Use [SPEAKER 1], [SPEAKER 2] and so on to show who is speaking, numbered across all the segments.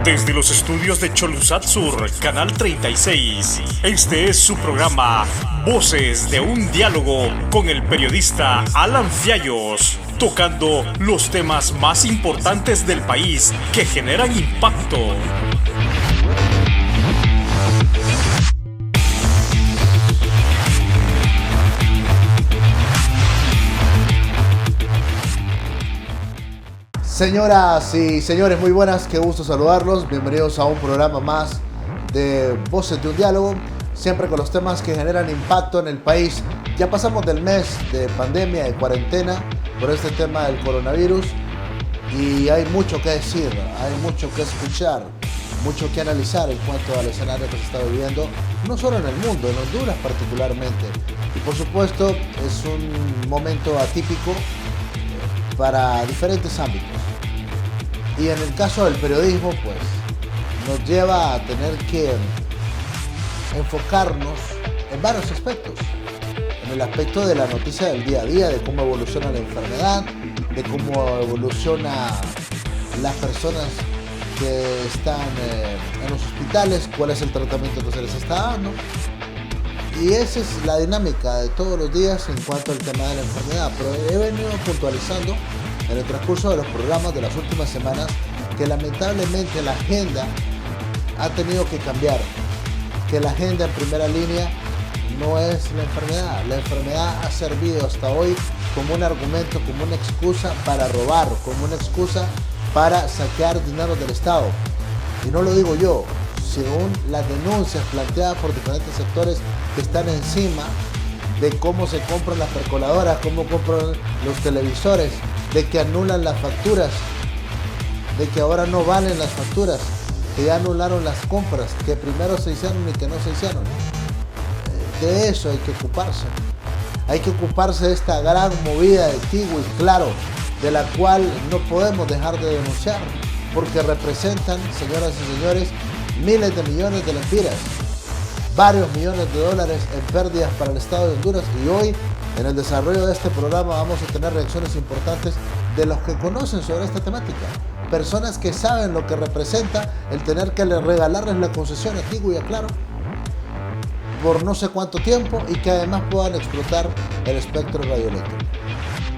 [SPEAKER 1] Desde los estudios de Cholusat Sur, Canal 36, este es su programa Voces de un Diálogo con el periodista Alan Fiallos, tocando los temas más importantes del país que generan impacto.
[SPEAKER 2] Señoras y señores, muy buenas, qué gusto saludarlos. Bienvenidos a un programa más de Voces de un Diálogo, siempre con los temas que generan impacto en el país. Ya pasamos del mes de pandemia, de cuarentena, por este tema del coronavirus, y hay mucho que decir, hay mucho que escuchar, mucho que analizar en cuanto al escenario que se está viviendo, no solo en el mundo, en Honduras particularmente. Y por supuesto es un momento atípico para diferentes ámbitos. Y en el caso del periodismo, pues, nos lleva a tener que enfocarnos en varios aspectos. En el aspecto de la noticia del día a día, de cómo evoluciona la enfermedad, de cómo evoluciona las personas que están en los hospitales, cuál es el tratamiento que se les está dando. Y esa es la dinámica de todos los días en cuanto al tema de la enfermedad. Pero he venido puntualizando en el transcurso de los programas de las últimas semanas que lamentablemente la agenda ha tenido que cambiar, que la agenda en primera línea no es la enfermedad. La enfermedad ha servido hasta hoy como un argumento, como una excusa para robar, como una excusa para saquear dinero del Estado. Y no lo digo yo, según las denuncias planteadas por diferentes sectores que están encima de cómo se compran las percoladoras, cómo compran los televisores, de que anulan las facturas, de que ahora no valen las facturas, que ya anularon las compras, que primero se hicieron y que no se hicieron. De eso hay que ocuparse. Hay que ocuparse de esta gran movida de Tigo y Claro, de la cual no podemos dejar de denunciar, porque representan, señoras y señores, miles de millones de lempiras, varios millones de dólares en pérdidas para el Estado de Honduras. Y hoy, en el desarrollo de este programa, vamos a tener reacciones importantes de los que conocen sobre esta temática. Personas que saben lo que representa el tener que regalarles la concesión a Tigo y a Claro por no sé cuánto tiempo, y que además puedan explotar el espectro radioeléctrico.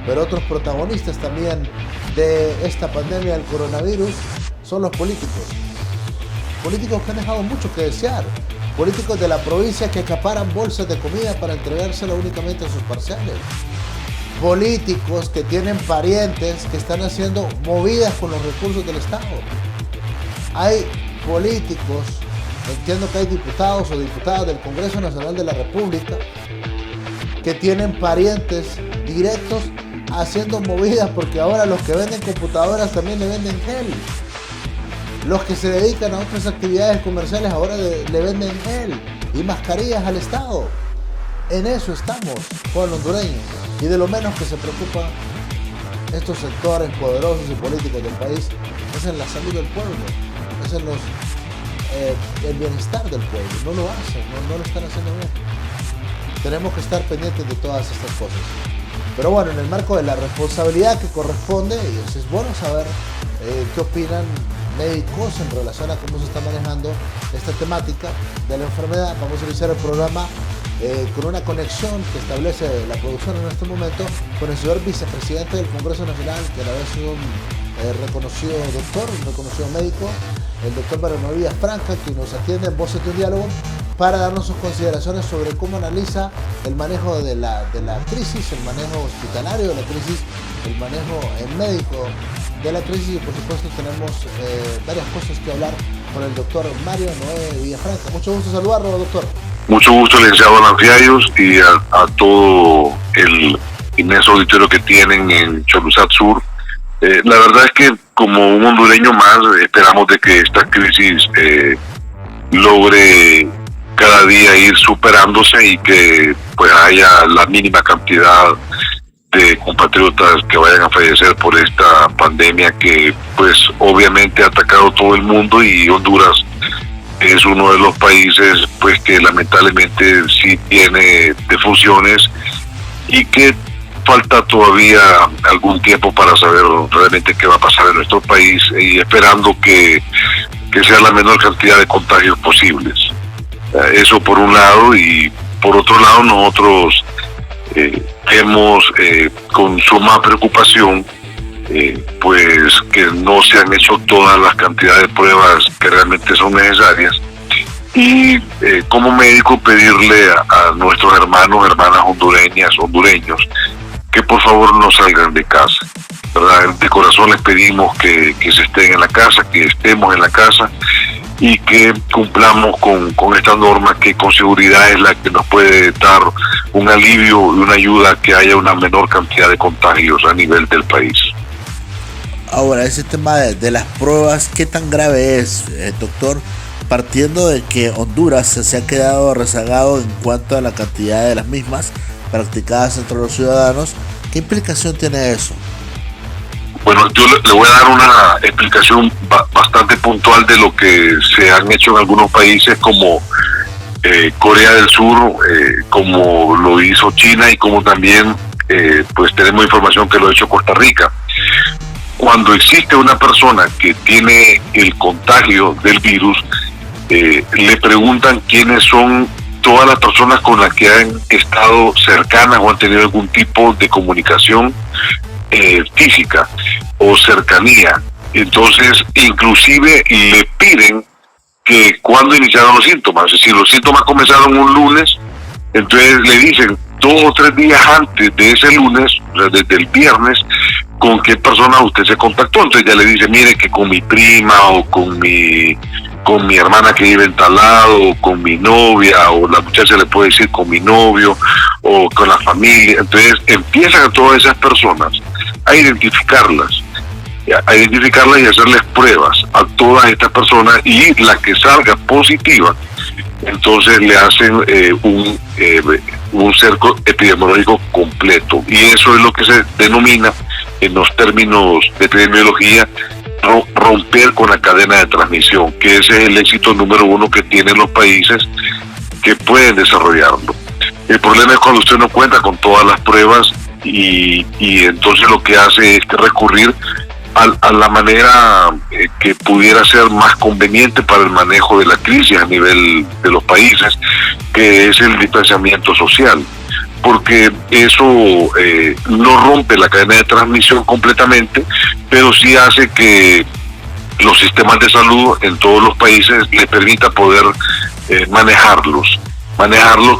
[SPEAKER 2] Pero otros protagonistas también de esta pandemia del coronavirus son los políticos. Políticos que han dejado mucho que desear. Políticos de la provincia que acaparan bolsas de comida para entregársela únicamente a sus parciales. Políticos que tienen parientes que están haciendo movidas con los recursos del Estado. Hay políticos, entiendo que hay diputados o diputadas del Congreso Nacional de la República que tienen parientes directos haciendo movidas, porque ahora los que venden computadoras también le venden gel. Los que se dedican a otras actividades comerciales ahora le venden gel y mascarillas al Estado. En eso estamos, pueblo hondureño. Y de lo menos que se preocupan estos sectores poderosos y políticos del país es en la salud del pueblo, es en el bienestar del pueblo. No lo hacen, no lo están haciendo bien. Tenemos que estar pendientes de todas estas cosas. Pero bueno, en el marco de la responsabilidad que corresponde, y es bueno saber qué opinan médicos en relación a cómo se está manejando esta temática de la enfermedad. Vamos a iniciar el programa con una conexión que establece la producción en este momento con el señor vicepresidente del Congreso Nacional, que a la vez es un reconocido doctor, un reconocido médico, el doctor Mariano Díaz Franca, que nos atiende en Voces de un Diálogo para darnos sus consideraciones sobre cómo analiza el manejo de la crisis, el manejo hospitalario de la crisis, el manejo médico de la crisis. Y por supuesto tenemos varias cosas que hablar con el doctor Mario Noé Villafranca. Mucho gusto saludarlo, doctor.
[SPEAKER 3] Mucho gusto, licenciado Alan Fiallos, y a todo el inmenso auditorio que tienen en Cholusat Sur. La verdad es que como un hondureño más esperamos de que esta crisis logre cada día ir superándose y que pues haya la mínima cantidad de compatriotas que vayan a fallecer por esta pandemia que pues obviamente ha atacado todo el mundo, y Honduras es uno de los países pues que lamentablemente sí tiene defunciones y que falta todavía algún tiempo para saber realmente qué va a pasar en nuestro país, y esperando que que sea la menor cantidad de contagios posibles. Eso por un lado, y por otro lado nosotros vemos con suma preocupación pues que no se han hecho todas las cantidades de pruebas que realmente son necesarias, y como médico pedirle a nuestros hermanas hondureños, que por favor no salgan de casa, ¿verdad? De corazón les pedimos que se estén en la casa, que estemos en la casa, y que cumplamos con esta norma, que con seguridad es la que nos puede dar un alivio y una ayuda a que haya una menor cantidad de contagios a nivel del país.
[SPEAKER 2] Ahora, ese tema de las pruebas, ¿qué tan grave es, doctor? Partiendo de que Honduras se ha quedado rezagado en cuanto a la cantidad de las mismas practicadas entre los ciudadanos, ¿qué implicación tiene eso?
[SPEAKER 3] Bueno, yo le voy a dar una explicación bastante puntual de lo que se han hecho en algunos países como Corea del Sur, como lo hizo China, y como también pues tenemos información que lo ha hecho Costa Rica. Cuando existe una persona que tiene el contagio del virus, le preguntan quiénes son todas las personas con las que han estado cercanas o han tenido algún tipo de comunicación física o cercanía. Entonces, inclusive le piden que cuando iniciaron los síntomas, es decir, los síntomas comenzaron un lunes, entonces le dicen 2 o 3 días antes de ese lunes, o sea, desde el viernes, con qué persona usted se contactó. Entonces ya le dice, mire, que con mi prima, o con mi hermana que vive en tal lado, o con mi novia, o la muchacha le puede decir con mi novio, o con la familia. Entonces empiezan a todas esas personas a identificarlas y hacerles pruebas a todas estas personas, y la que salga positiva, entonces le hacen un cerco epidemiológico completo, y eso es lo que se denomina en los términos de epidemiología romper con la cadena de transmisión, que ese es el éxito número 1 que tienen los países que pueden desarrollarlo. El problema es cuando usted no cuenta con todas las pruebas, y entonces lo que hace es recurrir a la manera que pudiera ser más conveniente para el manejo de la crisis a nivel de los países, que es el distanciamiento social, porque eso no rompe la cadena de transmisión completamente, pero sí hace que los sistemas de salud en todos los países les permita poder manejarlo,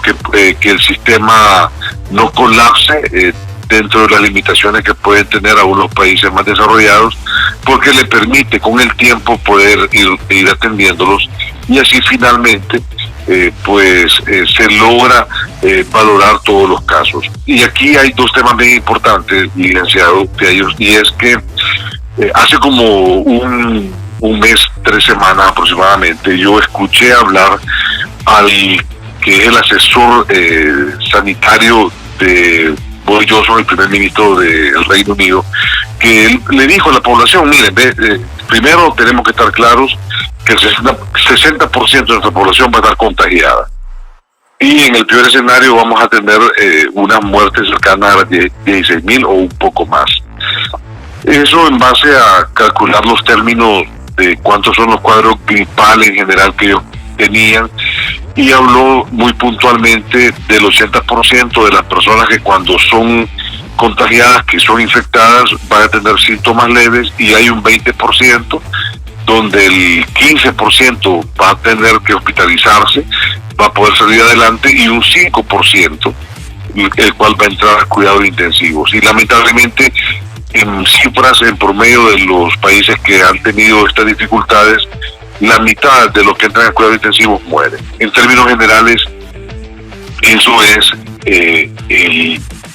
[SPEAKER 3] que el sistema no colapse dentro de las limitaciones que pueden tener a unos países más desarrollados, porque le permite con el tiempo poder ir atendiéndolos, y así finalmente se logra valorar todos los casos. Y aquí hay 2 temas bien importantes, licenciado, y es que hace como un mes, 3 semanas aproximadamente, yo escuché hablar al que es el asesor sanitario de Boris Johnson, el primer ministro del Reino Unido, que él le dijo a la población, miren, primero tenemos que estar claros que el 60% de nuestra población va a estar contagiada, y en el peor escenario vamos a tener unas muertes cercanas a las 16,000 o un poco más. Eso en base a calcular los términos de cuántos son los cuadros gripales en general que ellos tenían, y habló muy puntualmente del 80% de las personas que cuando son contagiadas, que son infectadas, van a tener síntomas leves, y hay un 20% donde el 15% va a tener que hospitalizarse, va a poder salir adelante, y un 5% el cual va a entrar a cuidados intensivos. Y lamentablemente, en cifras en promedio de los países que han tenido estas dificultades, la mitad de los que entran a cuidados intensivos mueren. En términos generales, eso es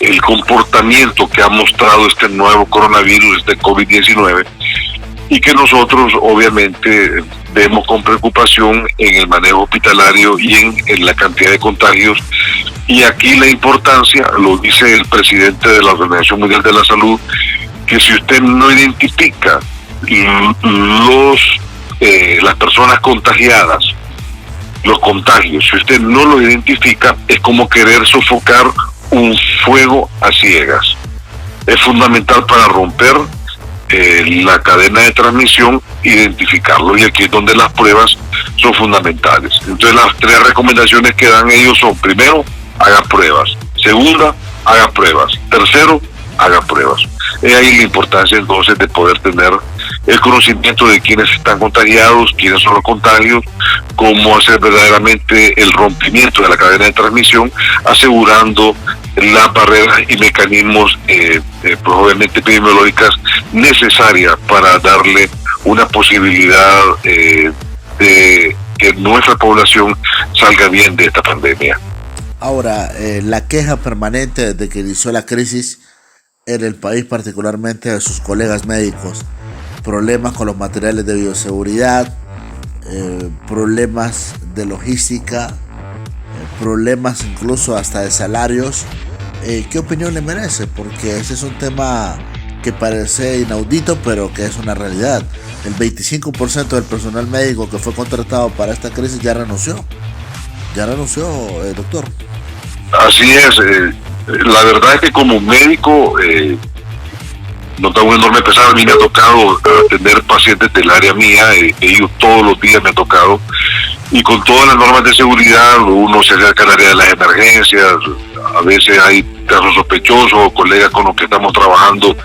[SPEAKER 3] el comportamiento que ha mostrado este nuevo coronavirus, este COVID-19, y que nosotros obviamente vemos con preocupación en el manejo hospitalario y en la cantidad de contagios. Y aquí la importancia, lo dice el presidente de la Organización Mundial de la Salud, que si usted no identifica las personas contagiadas, los contagios, si usted no lo identifica, es como querer sofocar un fuego a ciegas. Es fundamental para romper la cadena de transmisión, identificarlo, y aquí es donde las pruebas son fundamentales. Entonces las 3 recomendaciones que dan ellos son: primero, haga pruebas; segunda, haga pruebas; tercero, haga pruebas. Es ahí la importancia entonces de poder tener el conocimiento de quiénes están contagiados, quiénes son los contagios, cómo hacer verdaderamente el rompimiento de la cadena de transmisión, asegurando las barreras y mecanismos probablemente epidemiológicas necesarias para darle una posibilidad de que nuestra población salga bien de esta pandemia.
[SPEAKER 2] Ahora, la queja permanente desde que inició la crisis en el país, particularmente de sus colegas médicos: problemas con los materiales de bioseguridad, problemas de logística, problemas incluso hasta de salarios. ¿Qué opinión le merece? Porque ese es un tema que parece inaudito, pero que es una realidad. El 25% del personal médico que fue contratado para esta crisis ya renunció. Doctor.
[SPEAKER 3] Así es. La verdad es que como médico nos da un enorme pesar. A mí me ha tocado atender pacientes del área mía, ellos todos los días me ha tocado, y con todas las normas de seguridad uno se acerca al área de las emergencias. A veces hay casos sospechosos o colegas con los que estamos trabajando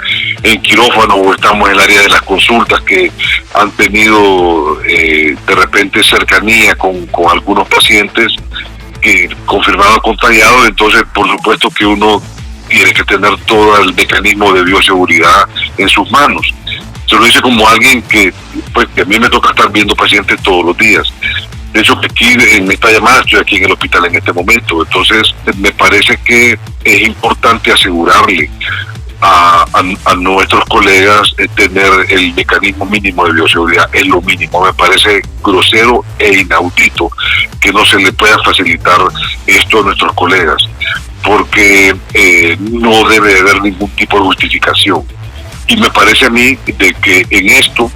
[SPEAKER 3] en quirófano, o estamos en el área de las consultas, que han tenido de repente cercanía con algunos pacientes que confirmados contagiados. Entonces, por supuesto que uno tiene que tener todo el mecanismo de bioseguridad en sus manos. Se lo dice como alguien que a mí me toca estar viendo pacientes todos los días. De hecho, aquí en esta llamada estoy aquí en el hospital en este momento. Entonces, me parece que es importante asegurarle a nuestros colegas tener el mecanismo mínimo de bioseguridad. Es lo mínimo. Me parece grosero e inaudito que no se le pueda facilitar esto a nuestros colegas, porque no debe haber ningún tipo de justificación. Y me parece a mí de que en esto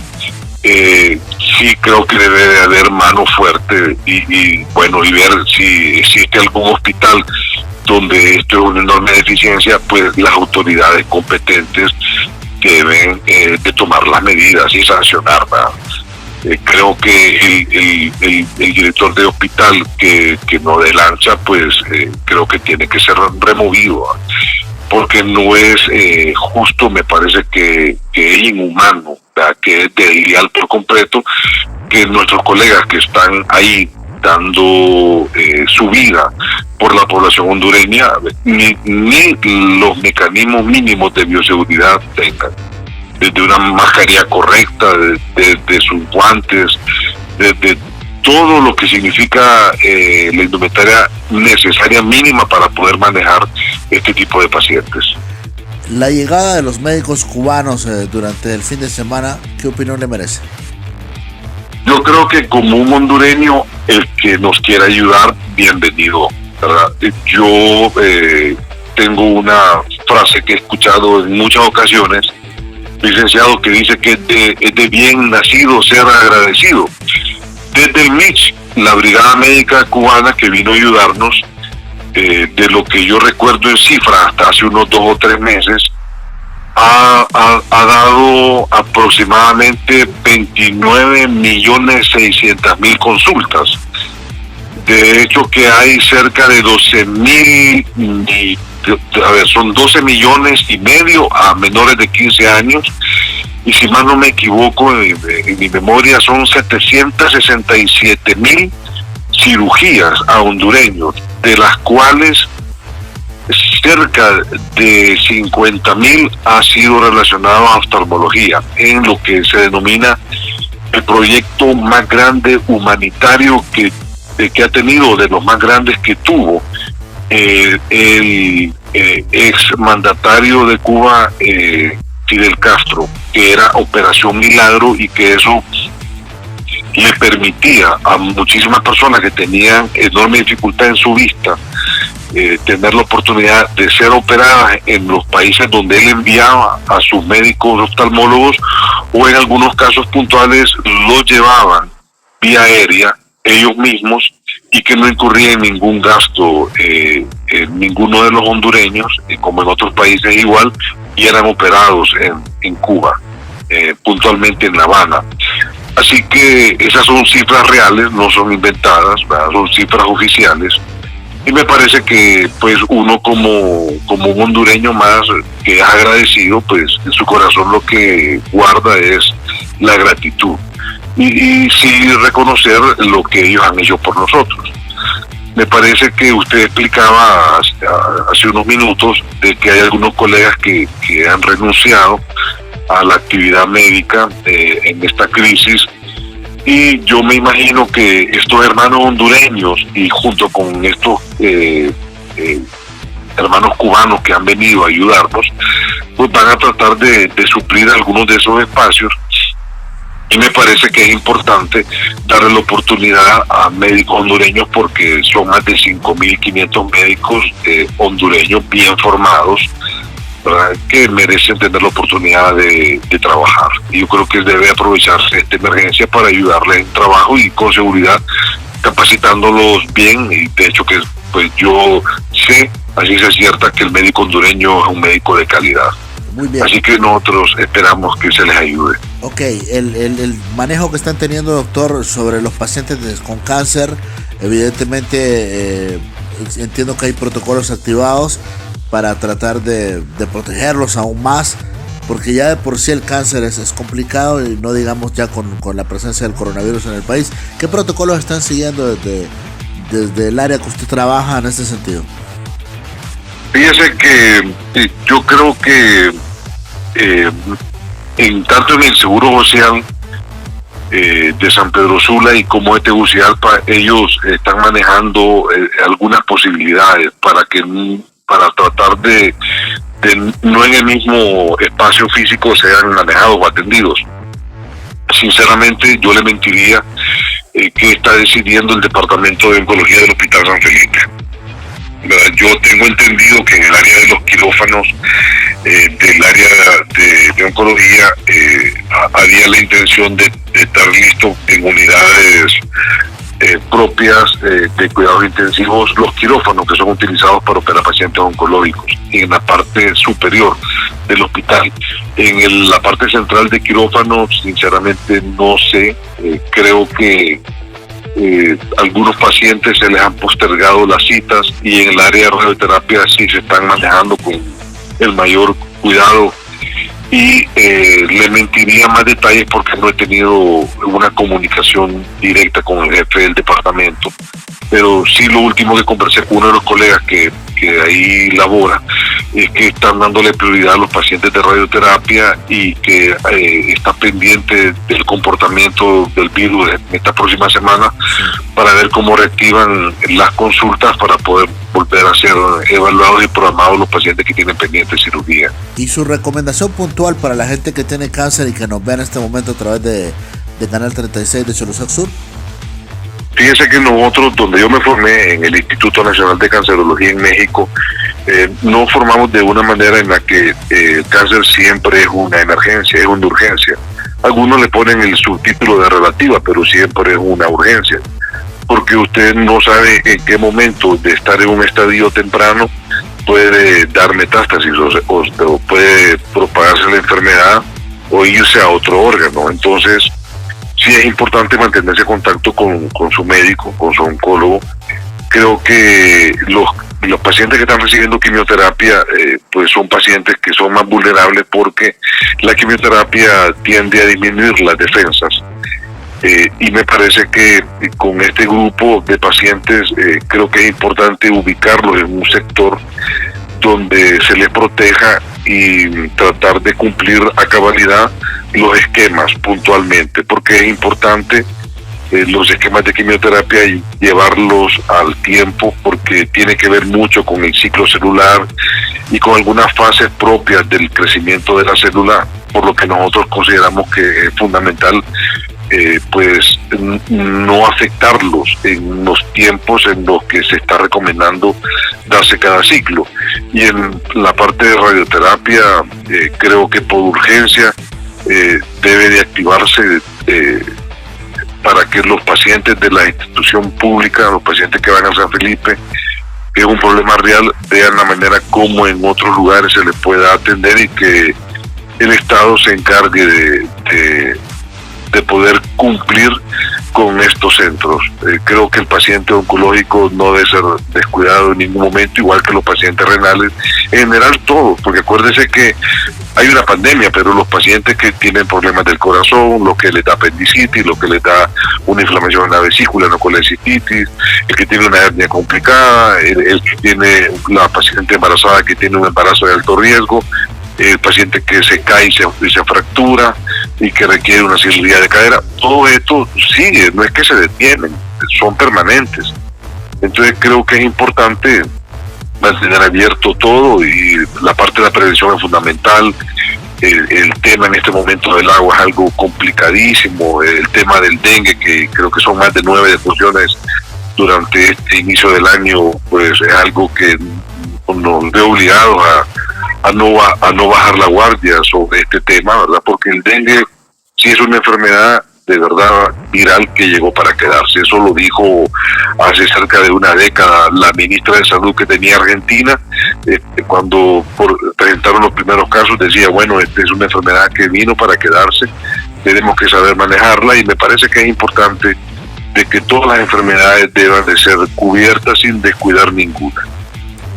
[SPEAKER 3] sí creo que debe de haber mano fuerte y ver si existe algún hospital donde esto es una enorme deficiencia. Pues las autoridades competentes deben de tomar las medidas y sancionar, ¿verdad? Creo que el director de hospital que no dé lancha, pues creo que tiene que ser removido, ¿verdad? Porque no es justo. Me parece que es inhumano, ¿verdad? Que es desleal por completo que nuestros colegas que están ahí dando su vida por la población hondureña ni los mecanismos mínimos de bioseguridad tengan, desde una mascarilla correcta, de sus guantes, desde todo lo que significa la indumentaria necesaria mínima para poder manejar este tipo de pacientes.
[SPEAKER 2] La llegada de los médicos cubanos durante el fin de semana, ¿qué opinión le merece?
[SPEAKER 3] Yo creo que como un hondureño, el que nos quiera ayudar, bienvenido, ¿verdad? Yo tengo una frase que he escuchado en muchas ocasiones, licenciado, que dice que es de bien nacido ser agradecido. Desde el MICH, la Brigada Médica Cubana que vino a ayudarnos, de lo que yo recuerdo en cifras hasta hace unos 2 o 3 meses, ha dado aproximadamente 29.600.000 consultas. De hecho, que hay cerca de 12.000, son 12 millones y medio a menores de 15 años, y si más no me equivoco, en mi memoria son 767.000 cirugías a hondureños, de las cuales cerca de 50.000 ha sido relacionado a oftalmología, en lo que se denomina el proyecto más grande humanitario que ha tenido, de los más grandes que tuvo el ex mandatario de Cuba, Fidel Castro, que era Operación Milagro, y que eso le permitía a muchísimas personas que tenían enorme dificultad en su vista tener la oportunidad de ser operadas en los países donde él enviaba a sus médicos oftalmólogos, o en algunos casos puntuales los llevaban vía aérea ellos mismos, y que no incurría en ningún gasto ninguno de los hondureños, como en otros países igual, y eran operados en Cuba. puntualmente en La Habana. Así que esas son cifras reales, no son inventadas, ¿verdad? Son cifras oficiales. Y me parece que pues uno como un hondureño más que es agradecido, pues en su corazón lo que guarda es la gratitud. Y sí reconocer lo que ellos han hecho por nosotros. Me parece que usted explicaba hace unos minutos de que hay algunos colegas que han renunciado a la actividad médica en esta crisis, y yo me imagino que estos hermanos hondureños y junto con estos hermanos cubanos que han venido a ayudarnos, pues van a tratar de suplir algunos de esos espacios. Y me parece que es importante darle la oportunidad a médicos hondureños, porque son más de 5.500 médicos hondureños bien formados, ¿verdad?, que merecen tener la oportunidad de trabajar. Y yo creo que debe aprovecharse esta emergencia para ayudarles en trabajo y con seguridad capacitándolos bien. Y de hecho que pues yo sé, así es cierta, que el médico hondureño es un médico de calidad.
[SPEAKER 2] Muy bien.
[SPEAKER 3] Así que nosotros esperamos que se les ayude.
[SPEAKER 2] Ok, el manejo que están teniendo, doctor, sobre los pacientes con cáncer, evidentemente entiendo que hay protocolos activados para tratar de protegerlos aún más, porque ya de por sí el cáncer es complicado, y no digamos ya con la presencia del coronavirus en el país. ¿Qué protocolos están siguiendo desde el área que usted trabaja en este sentido?
[SPEAKER 3] Fíjese que yo creo que tanto en el Seguro Social de San Pedro Sula y como de Tegucigalpa, ellos están manejando algunas posibilidades para tratar de no en el mismo espacio físico sean manejados o atendidos. Sinceramente, yo le mentiría que está decidiendo el Departamento de Oncología del Hospital San Felipe. Yo tengo entendido que en el área de los quirófanos del área de oncología había la intención de estar listo en unidades propias de cuidados intensivos, los quirófanos que son utilizados para operar pacientes oncológicos, en la parte superior del hospital. En la parte central de quirófanos, sinceramente no sé, creo que algunos pacientes se les han postergado las citas, y en el área de radioterapia sí se están manejando con el mayor cuidado. Y le mentiría más detalles porque no he tenido una comunicación directa con el jefe del departamento, pero sí lo último que conversé con uno de los colegas que ahí labora es que están dándole prioridad a los pacientes de radioterapia, y que está pendiente del comportamiento del virus en esta próxima semana para ver cómo reactivan las consultas para poder volver a ser evaluados y programados los pacientes que tienen pendiente cirugía.
[SPEAKER 2] ¿Y su recomendación puntual para la gente que tiene cáncer y que nos ve en este momento a través de Canal 36 de Cholusac Sur?
[SPEAKER 3] Fíjese que nosotros, donde yo me formé, en el Instituto Nacional de Cancerología en México, no formamos de una manera en la que el cáncer siempre es una emergencia, es una urgencia. Algunos le ponen el subtítulo de relativa, pero siempre es una urgencia, porque usted no sabe en qué momento de estar en un estadio temprano puede dar metástasis o puede propagarse la enfermedad o irse a otro órgano. Entonces, sí es importante mantenerse en contacto con su médico, con su oncólogo. Creo que los pacientes que están recibiendo quimioterapia pues son pacientes que son más vulnerables, porque la quimioterapia tiende a disminuir las defensas. Y me parece que con este grupo de pacientes creo que es importante ubicarlos en un sector donde se les proteja y tratar de cumplir a cabalidad los esquemas puntualmente, porque es importante los esquemas de quimioterapia y llevarlos al tiempo, porque tiene que ver mucho con el ciclo celular y con algunas fases propias del crecimiento de la célula, por lo que nosotros consideramos que es fundamental pues no afectarlos en los tiempos en los que se está recomendando darse cada ciclo. Y en la parte de radioterapia creo que por urgencia debe de activarse para que los pacientes de la institución pública, los pacientes que van a San Felipe, que es un problema real, vean la manera como en otros lugares se les pueda atender, y que el Estado se encargue de poder cumplir con estos centros. Creo que el paciente oncológico no debe ser descuidado en ningún momento, igual que los pacientes renales, en general todos, porque acuérdese que hay una pandemia, pero los pacientes que tienen problemas del corazón, lo que les da apendicitis, lo que les da una inflamación en la vesícula, una colecistitis, el que tiene una hernia complicada, el que tiene la paciente embarazada que tiene un embarazo de alto riesgo, el paciente que se cae y se fractura y que requiere una cirugía de cadera, todo esto sigue, no es que se detienen, son permanentes. Entonces creo que es importante mantener abierto todo, y la parte de la prevención es fundamental. El tema en este momento del agua es algo complicadísimo, el tema del dengue, que creo que son más de 9 defunciones durante este inicio del año, pues es algo que nos ve obligados a no bajar la guardia sobre este tema, ¿verdad? Porque el dengue sí es una enfermedad de verdad viral que llegó para quedarse. Eso lo dijo hace cerca de una década la ministra de Salud que tenía Argentina, cuando presentaron los primeros casos, decía, bueno, esta es una enfermedad que vino para quedarse, tenemos que saber manejarla, y me parece que es importante de que todas las enfermedades deban de ser cubiertas sin descuidar ninguna.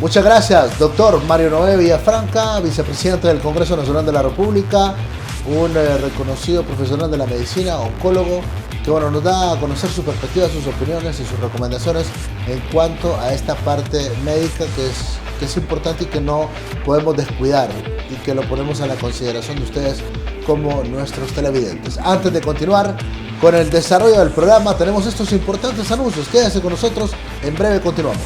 [SPEAKER 2] Muchas gracias, doctor Mario Noé Villafranca, vicepresidente del Congreso Nacional de la República, un reconocido profesional de la medicina, oncólogo, que nos da a conocer su perspectiva, sus opiniones y sus recomendaciones en cuanto a esta parte médica que es importante y que no podemos descuidar, y que lo ponemos a la consideración de ustedes como nuestros televidentes. Antes de continuar con el desarrollo del programa, tenemos estos importantes anuncios. Quédense con nosotros, en breve continuamos.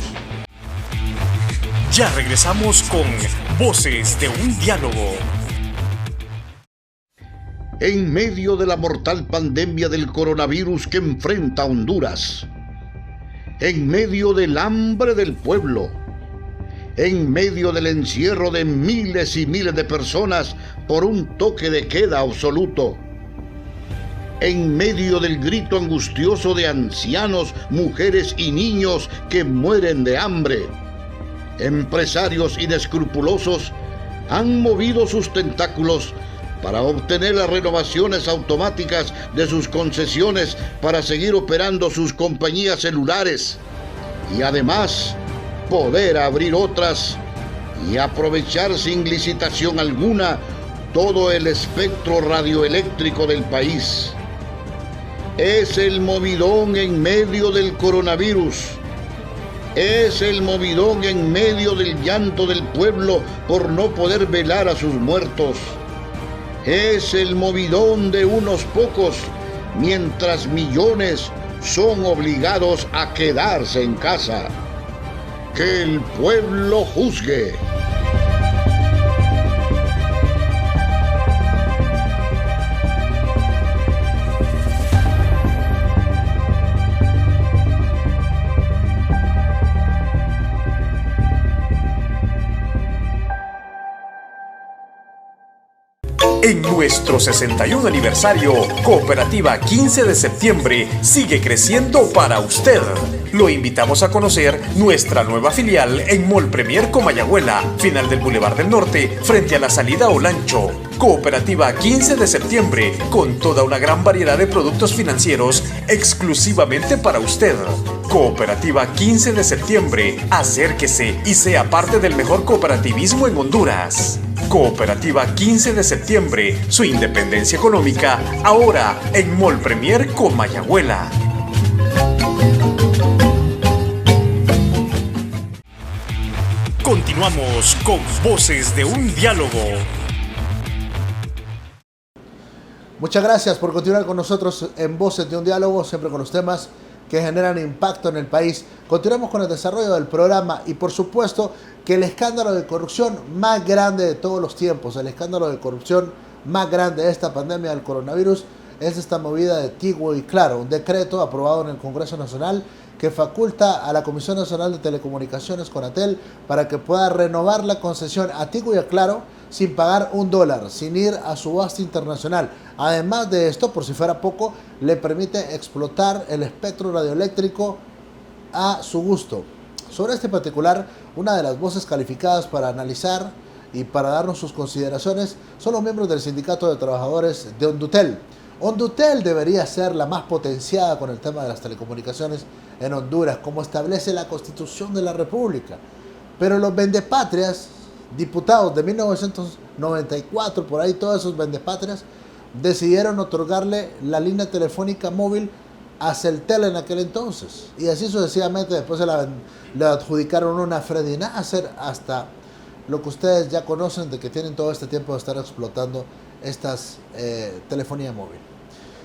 [SPEAKER 1] Ya regresamos con Voces de un Diálogo.
[SPEAKER 4] En medio de la mortal pandemia del coronavirus que enfrenta Honduras, en medio del hambre del pueblo, en medio del encierro de miles y miles de personas por un toque de queda absoluto, en medio del grito angustioso de ancianos, mujeres y niños que mueren de hambre, empresarios inescrupulosos han movido sus tentáculos para obtener las renovaciones automáticas de sus concesiones para seguir operando sus compañías celulares, y además poder abrir otras y aprovechar sin licitación alguna todo el espectro radioeléctrico del país. Es el movidón en medio del coronavirus. Es el movidón en medio del llanto del pueblo por no poder velar a sus muertos. Es el movidón de unos pocos, mientras millones son obligados a quedarse en casa. Que el pueblo juzgue.
[SPEAKER 1] En nuestro 61 aniversario, Cooperativa 15 de septiembre sigue creciendo para usted. Lo invitamos a conocer nuestra nueva filial en Mall Premier Comayagüela, final del Boulevard del Norte, frente a la salida Olancho. Cooperativa 15 de septiembre, con toda una gran variedad de productos financieros exclusivamente para usted. Cooperativa 15 de septiembre, acérquese y sea parte del mejor cooperativismo en Honduras. Cooperativa 15 de septiembre, su independencia económica, ahora en Mall Premier Comayagüela. Continuamos con Voces de un Diálogo.
[SPEAKER 2] Muchas gracias por continuar con nosotros en Voces de un Diálogo, siempre con los temas que generan impacto en el país. Continuamos con el desarrollo del programa, y por supuesto que el escándalo de corrupción más grande de todos los tiempos, el escándalo de corrupción más grande de esta pandemia del coronavirus, es esta movida de Tigo y Claro, un decreto aprobado en el Congreso Nacional que faculta a la Comisión Nacional de Telecomunicaciones, Conatel, para que pueda renovar la concesión a Tigo y a Claro sin pagar $1, sin ir a subasta internacional. Además de esto, por si fuera poco, le permite explotar el espectro radioeléctrico a su gusto. Sobre este particular, una de las voces calificadas para analizar y para darnos sus consideraciones son los miembros del Sindicato de Trabajadores de Hondutel. Hondutel debería ser la más potenciada con el tema de las telecomunicaciones en Honduras, como establece la Constitución de la República. Pero los vendepatrias, diputados de 1994, por ahí todos esos vendepatrias, decidieron otorgarle la línea telefónica móvil a Celtel en aquel entonces. Y así sucesivamente después le adjudicaron una Freddy Nasser hasta lo que ustedes ya conocen de que tienen todo este tiempo de estar explotando estas telefonía móvil.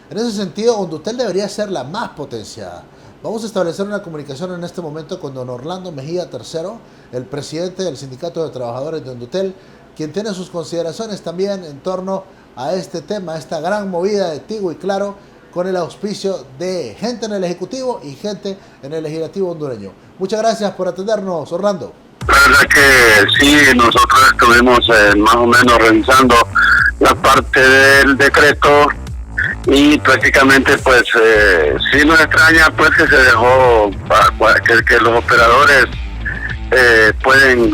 [SPEAKER 2] En ese sentido, Hondutel debería ser la más potenciada. Vamos a establecer una comunicación en este momento con don Orlando Mejía III, el presidente del Sindicato de Trabajadores de Hondutel, quien tiene sus consideraciones también en torno a este tema, a esta gran movida de Tigo y Claro, con el auspicio de gente en el Ejecutivo y gente en el Legislativo hondureño. Muchas gracias por atendernos, Orlando.
[SPEAKER 3] La verdad que sí, nosotros estuvimos más o menos revisando la parte del decreto y prácticamente pues sí nos extraña pues que se dejó que los operadores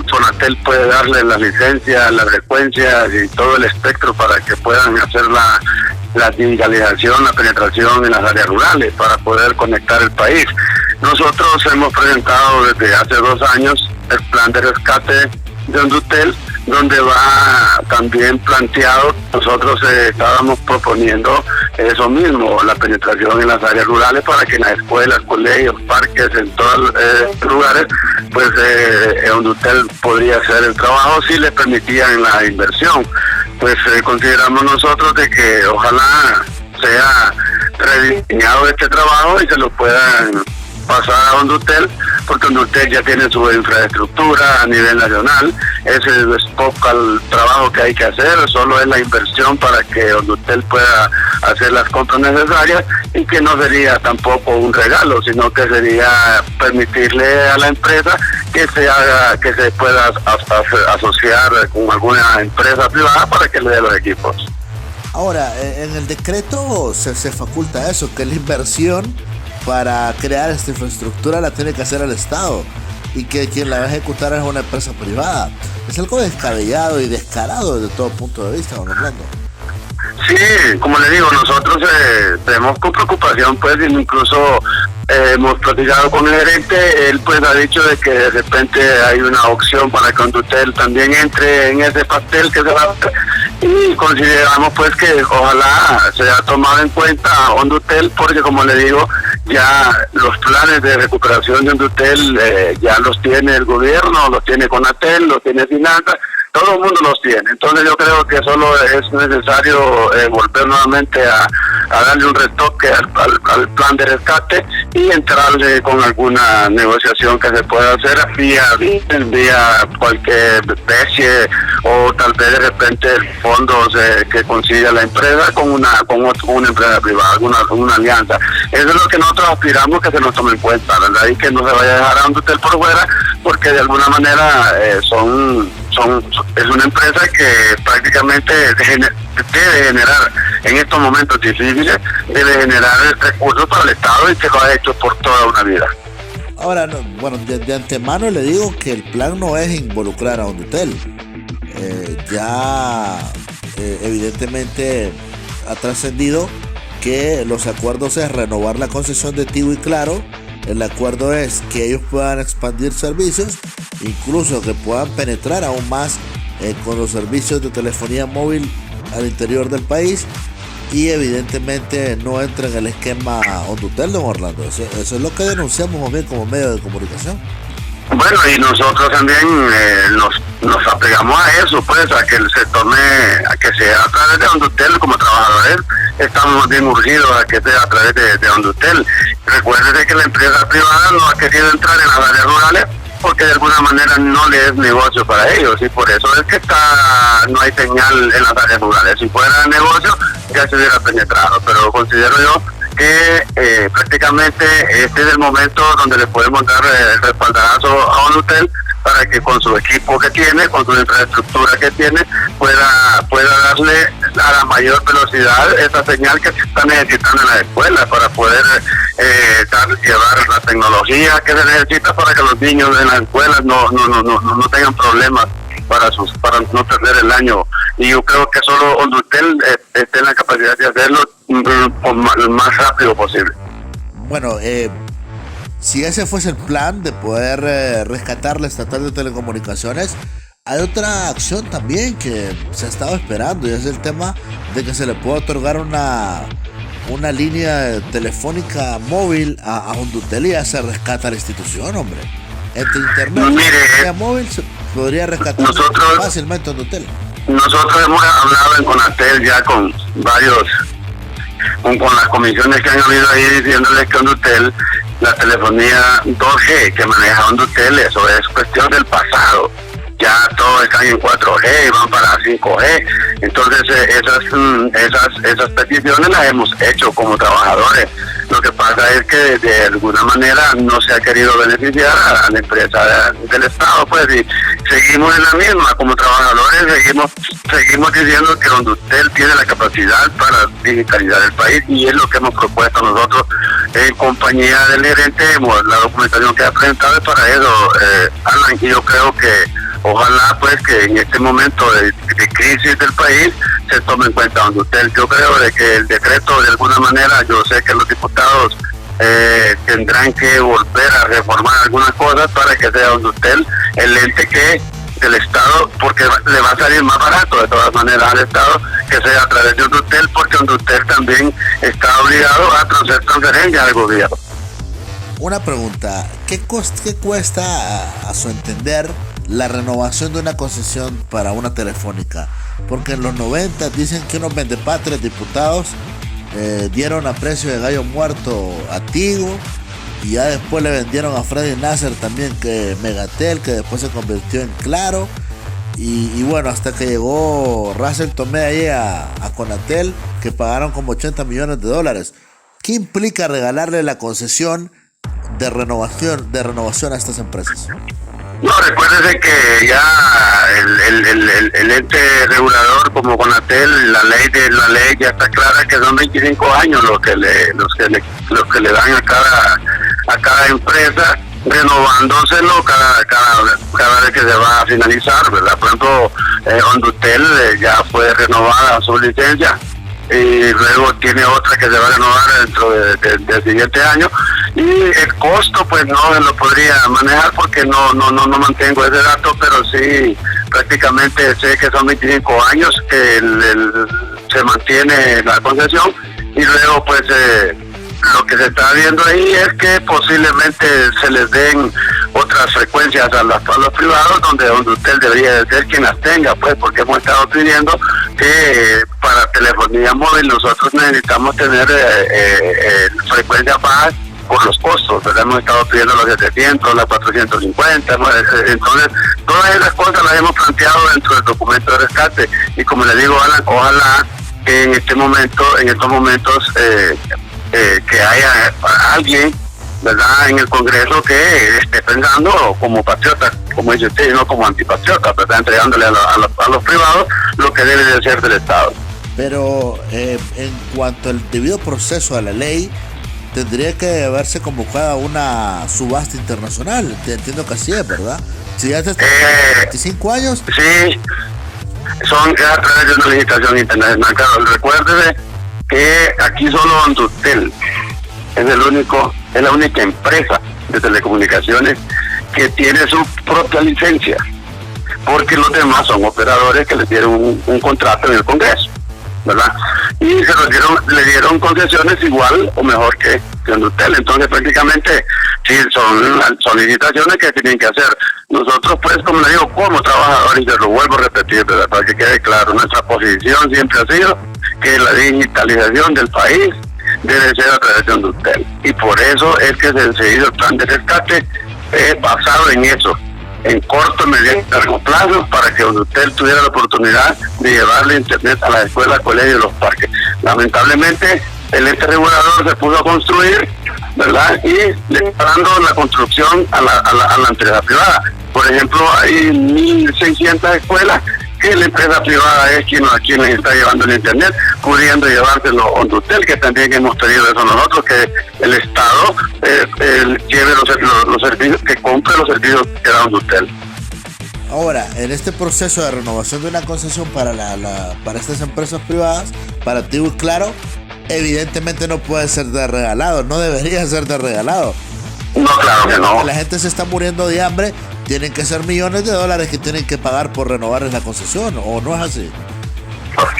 [SPEAKER 3] Sonatel puede darle las licencias, las frecuencias y todo el espectro para que puedan hacer la digitalización, la penetración en las áreas rurales para poder conectar el país. Nosotros hemos presentado desde hace 2 años el plan de rescate de Hondutel, donde va también planteado, nosotros estábamos proponiendo eso mismo, la penetración en las áreas rurales para que en las escuelas, colegios, parques, en todos los lugares, pues Hondutel podría hacer el trabajo si le permitían la inversión. Pues consideramos nosotros de que ojalá sea rediseñado este trabajo y se lo puedan pasar a Hondutel, porque Hondutel ya tiene su infraestructura a nivel nacional. Ese es poco el trabajo que hay que hacer, solo es la inversión para que Hondutel pueda hacer las compras necesarias, y que no sería tampoco un regalo, sino que sería permitirle a la empresa que se pueda asociar con alguna empresa privada para que le dé los equipos.
[SPEAKER 2] Ahora, en el decreto se faculta eso, que la inversión para crear esta infraestructura la tiene que hacer el Estado y que quien la va a ejecutar es una empresa privada. Es algo descabellado y descarado desde todo punto de vista, don Orlando.
[SPEAKER 3] Sí, como le digo, nosotros vemos con preocupación, pues incluso hemos platicado con el gerente, él pues ha dicho de que de repente hay una opción para que Hondutel también entre en ese pastel que se va a hacer, y consideramos pues que ojalá se haya tomado en cuenta Hondutel, porque como le digo, ya los planes de recuperación de Hondutel ya los tiene el gobierno, los tiene Conatel, los tiene Finanzas, todo el mundo los tiene. Entonces yo creo que solo es necesario volver nuevamente a darle un retoque al plan de rescate y entrarle con alguna negociación que se pueda hacer vía cualquier especie, o tal vez de repente fondos que consiga la empresa con una empresa privada, una alianza. Eso es lo que nosotros aspiramos, que se nos tome en cuenta, ¿verdad? Y que no se vaya a dejar a Hondutel por fuera, porque de alguna manera es una empresa que prácticamente debe generar en estos momentos difíciles, debe generar recursos para el Estado, y que lo ha hecho por toda una vida.
[SPEAKER 2] Ahora, de antemano le digo que el plan no es involucrar a Hondutel. Evidentemente ha trascendido que los acuerdos es renovar la concesión de Tigo y Claro. El acuerdo es que ellos puedan expandir servicios, incluso que puedan penetrar aún más con los servicios de telefonía móvil al interior del país, y evidentemente no entra en el esquema Hondutel, don Orlando. Eso es lo que denunciamos más bien como medio de comunicación.
[SPEAKER 3] Bueno, y nosotros también nos apegamos a eso, pues, a que se tome, a que sea a través de Hondutel. Como trabajadores estamos bien urgidos a que sea a través de Hondutel. Recuérdese que la empresa privada no ha querido entrar en las áreas rurales porque de alguna manera no le es negocio para ellos, y por eso es que no hay señal en las áreas rurales. Si fuera negocio ya se hubiera penetrado, pero considero yo que prácticamente este es el momento donde le podemos dar el respaldarazo a Hondutel para que con su equipo que tiene, con su infraestructura que tiene, pueda darle a la mayor velocidad esa señal que se está necesitando en las escuelas para poder llevar la tecnología que se necesita para que los niños en las escuelas no tengan problemas para no perder el año. Y yo creo que solo Hondutel esté en la capacidad de hacerlo lo más rápido posible.
[SPEAKER 2] Bueno, si ese fuese el plan de poder rescatar la estatal de telecomunicaciones, hay otra acción también que se ha estado esperando, y es el tema de que se le pueda otorgar una línea telefónica móvil a Hondutel, y ya se rescata la institución, hombre. Entre internet y línea móvil se podría rescatar fácilmente Hondutel.
[SPEAKER 3] Nosotros hemos hablado en Conatel ya con varios, con las comisiones que han habido ahí, diciéndoles que Hondutel, la telefonía 2G que maneja Hondutel, eso es cuestión del pasado. Ya todos están en 4G, van para 5G. Entonces esas peticiones las hemos hecho como trabajadores. Lo que pasa es que de alguna manera no se ha querido beneficiar a la empresa del Estado, pues, y seguimos en la misma como trabajadores. Seguimos diciendo que Hondutel tiene la capacidad para digitalizar el país, y es lo que hemos propuesto nosotros en compañía del gerente. La documentación que ha presentado es para eso, Alan, y yo creo que ojalá pues que en este momento de crisis del país se tome en cuenta Hondutel. Yo creo de que el decreto, de alguna manera, yo sé que los diputados tendrán que volver a reformar algunas cosas para que sea Hondutel el ente que del Estado, porque le va a salir más barato de todas maneras al Estado que sea a través de Hondutel, porque Hondutel también está obligado a hacer transferencias al gobierno.
[SPEAKER 2] Una pregunta, ¿qué cuesta a su entender la renovación de una concesión para una telefónica? Porque en los 90 dicen que unos vendepatrias diputados dieron a precio de gallo muerto a Tigo, y ya después le vendieron a Freddy Nasser también que Megatel, que después se convirtió en Claro, y bueno, hasta que llegó Russell Tomé ahí a Conatel, que pagaron como $80 millones. ¿Qué implica regalarle la concesión de renovación a estas empresas?
[SPEAKER 3] No, recuérdese que ya el ente regulador como Conatel, la ley ya está clara que son 25 años los que le dan a cada empresa, renovándoselo cada vez que se va a finalizar, ¿verdad? Por ejemplo, Hondutel ya fue renovada su licencia, y luego tiene otra que se va a renovar dentro del siguiente año, y el costo pues no lo podría manejar porque no mantengo ese dato, pero sí prácticamente sé que son 25 años que se mantiene la concesión, y luego pues lo que se está viendo ahí es que posiblemente se les den otras frecuencias a los privados, donde Hondutel debería de ser quien las tenga, pues, porque hemos estado pidiendo que para telefonía móvil nosotros necesitamos tener frecuencias bajas por los costos, ¿verdad? Hemos estado pidiendo los 700, las 450, entonces todas esas cosas las hemos planteado dentro del documento de rescate, y como le digo, Alan, ojalá que en estos momentos que haya alguien, ¿verdad?, en el Congreso que esté pensando como patriota, como dice usted, y no como antipatriota, ¿verdad?, entregándole a los privados lo que debe de ser del Estado.
[SPEAKER 2] Pero en cuanto al debido proceso a la ley, tendría que haberse convocada una subasta internacional. Entiendo que así es, ¿verdad? Si ya está 25 años.
[SPEAKER 3] Sí, son a través de una legislación internacional. Claro, recuérdese que aquí solo Hondutel es la única empresa de telecomunicaciones que tiene su propia licencia, porque los demás son operadores que les dieron un contrato en el Congreso, ¿verdad? Y le dieron concesiones igual o mejor que Hondutel. Entonces prácticamente sí son licitaciones que tienen que hacer. Nosotros pues, como le digo, como trabajadores, y se lo vuelvo a repetir, ¿verdad?, para que quede claro, nuestra posición siempre ha sido que la digitalización del país debe ser a través de Hondutel, y por eso es que se hizo el plan de rescate basado en eso, en corto, mediano y largo plazo, para que Hondutel tuviera la oportunidad de llevarle internet a las escuelas, colegios y los parques. Lamentablemente el ente regulador se pudo a construir, ¿verdad?, y le está dando la construcción a la empresa privada. Por ejemplo, hay 1.600 escuelas que la empresa privada es quien les está llevando el internet, pudiendo llevárselo Hondutel, que también hemos pedido eso nosotros, que el Estado lleve los servicios, que compre los servicios que da Hondutel.
[SPEAKER 2] Ahora, en este proceso de renovación de una concesión para para estas empresas privadas, para Tigo y Claro, evidentemente no puede ser de regalado, no debería ser de regalado.
[SPEAKER 3] No, claro que no.
[SPEAKER 2] La gente se está muriendo de hambre, tienen que ser millones de dólares que tienen que pagar por renovarles la concesión, ¿o no es así?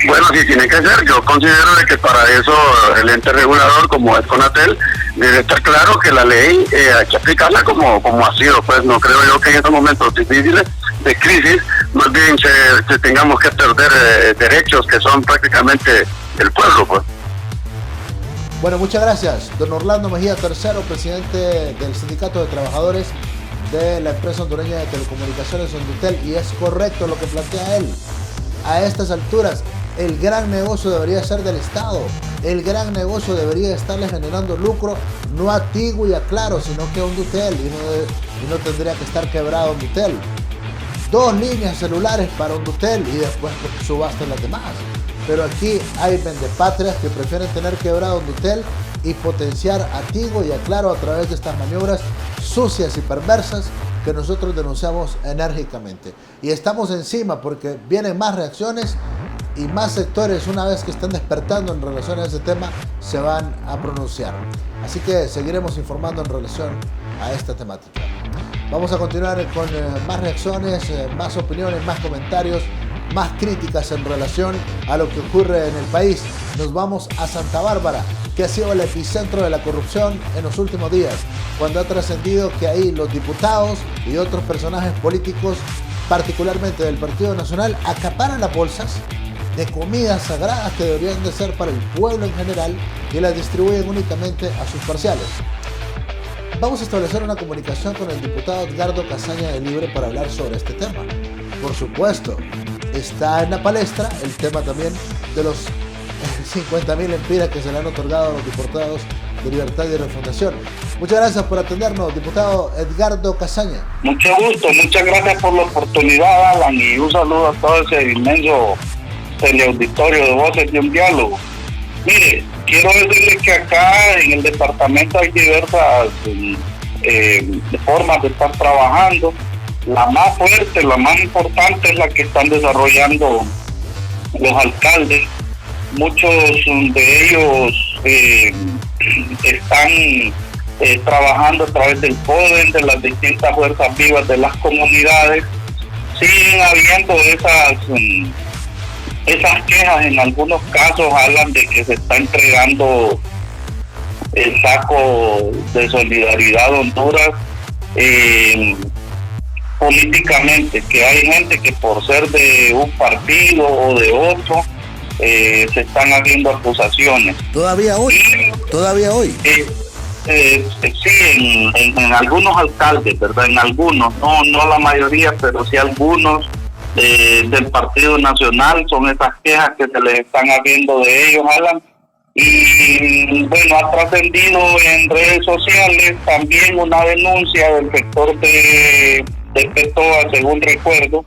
[SPEAKER 3] Bueno, sí tiene que ser. Yo considero de que para eso el ente regulador, como es CONATEL, debe estar claro que la ley hay que aplicarla como ha sido. Pues no creo yo que en estos momentos difíciles de crisis más bien se tengamos que perder derechos que son prácticamente del pueblo, pues.
[SPEAKER 2] Bueno, muchas gracias. Don Orlando Mejía III, presidente del Sindicato de Trabajadores de la empresa hondureña de telecomunicaciones Hondutel, y es correcto lo que plantea él. A estas alturas, el gran negocio debería ser del Estado. El gran negocio debería estarle generando lucro, no a Tigo y a Claro, sino que a Hondutel, y no tendría que estar quebrado Hondutel. 2 líneas celulares para Hondutel y después subasten las demás. Pero aquí hay vendepatrias que prefieren tener quebrado Hondutel y potenciar a Tigo y a Claro a través de estas maniobras sucias y perversas que nosotros denunciamos enérgicamente. Y estamos encima porque vienen más reacciones y más sectores, una vez que están despertando en relación a ese tema, se van a pronunciar. Así que seguiremos informando en relación a esta temática. Vamos a continuar con más reacciones, más opiniones, más comentarios, más críticas en relación a lo que ocurre en el país. Nos vamos a Santa Bárbara, que ha sido el epicentro de la corrupción en los últimos días, cuando ha trascendido que ahí los diputados y otros personajes políticos, particularmente del Partido Nacional, acaparan las bolsas de comidas sagradas que deberían de ser para el pueblo en general y las distribuyen únicamente a sus parciales. Vamos a establecer una comunicación con el diputado Edgardo Casaña de Libre para hablar sobre este tema. Por supuesto, está en la palestra el tema también de los 50.000 empiras que se le han otorgado a los diputados de Libertad y Refundación. Muchas gracias por atendernos, diputado Edgardo Casaña.
[SPEAKER 5] Mucho gusto, muchas gracias por la oportunidad, Alan, y un saludo a todo ese inmenso teleauditorio de Voces de un Diálogo. Mire, quiero decirle que acá en el departamento hay diversas formas de estar trabajando. La más fuerte, la más importante es la que están desarrollando los alcaldes. Muchos de ellos están trabajando a través del PODEN, de las distintas fuerzas vivas de las comunidades. Siguen habiendo esas quejas, en algunos casos hablan de que se está entregando el saco de solidaridad a Honduras políticamente, que hay gente que por ser de un partido o de otro se están haciendo acusaciones.
[SPEAKER 2] Todavía hoy.
[SPEAKER 5] Sí, en algunos alcaldes, ¿verdad? En algunos, no la mayoría, pero sí algunos del Partido Nacional, son esas quejas que se les están haciendo de ellos, Alan. Y bueno, ha trascendido en redes sociales también una denuncia del sector de Petoa, según recuerdo,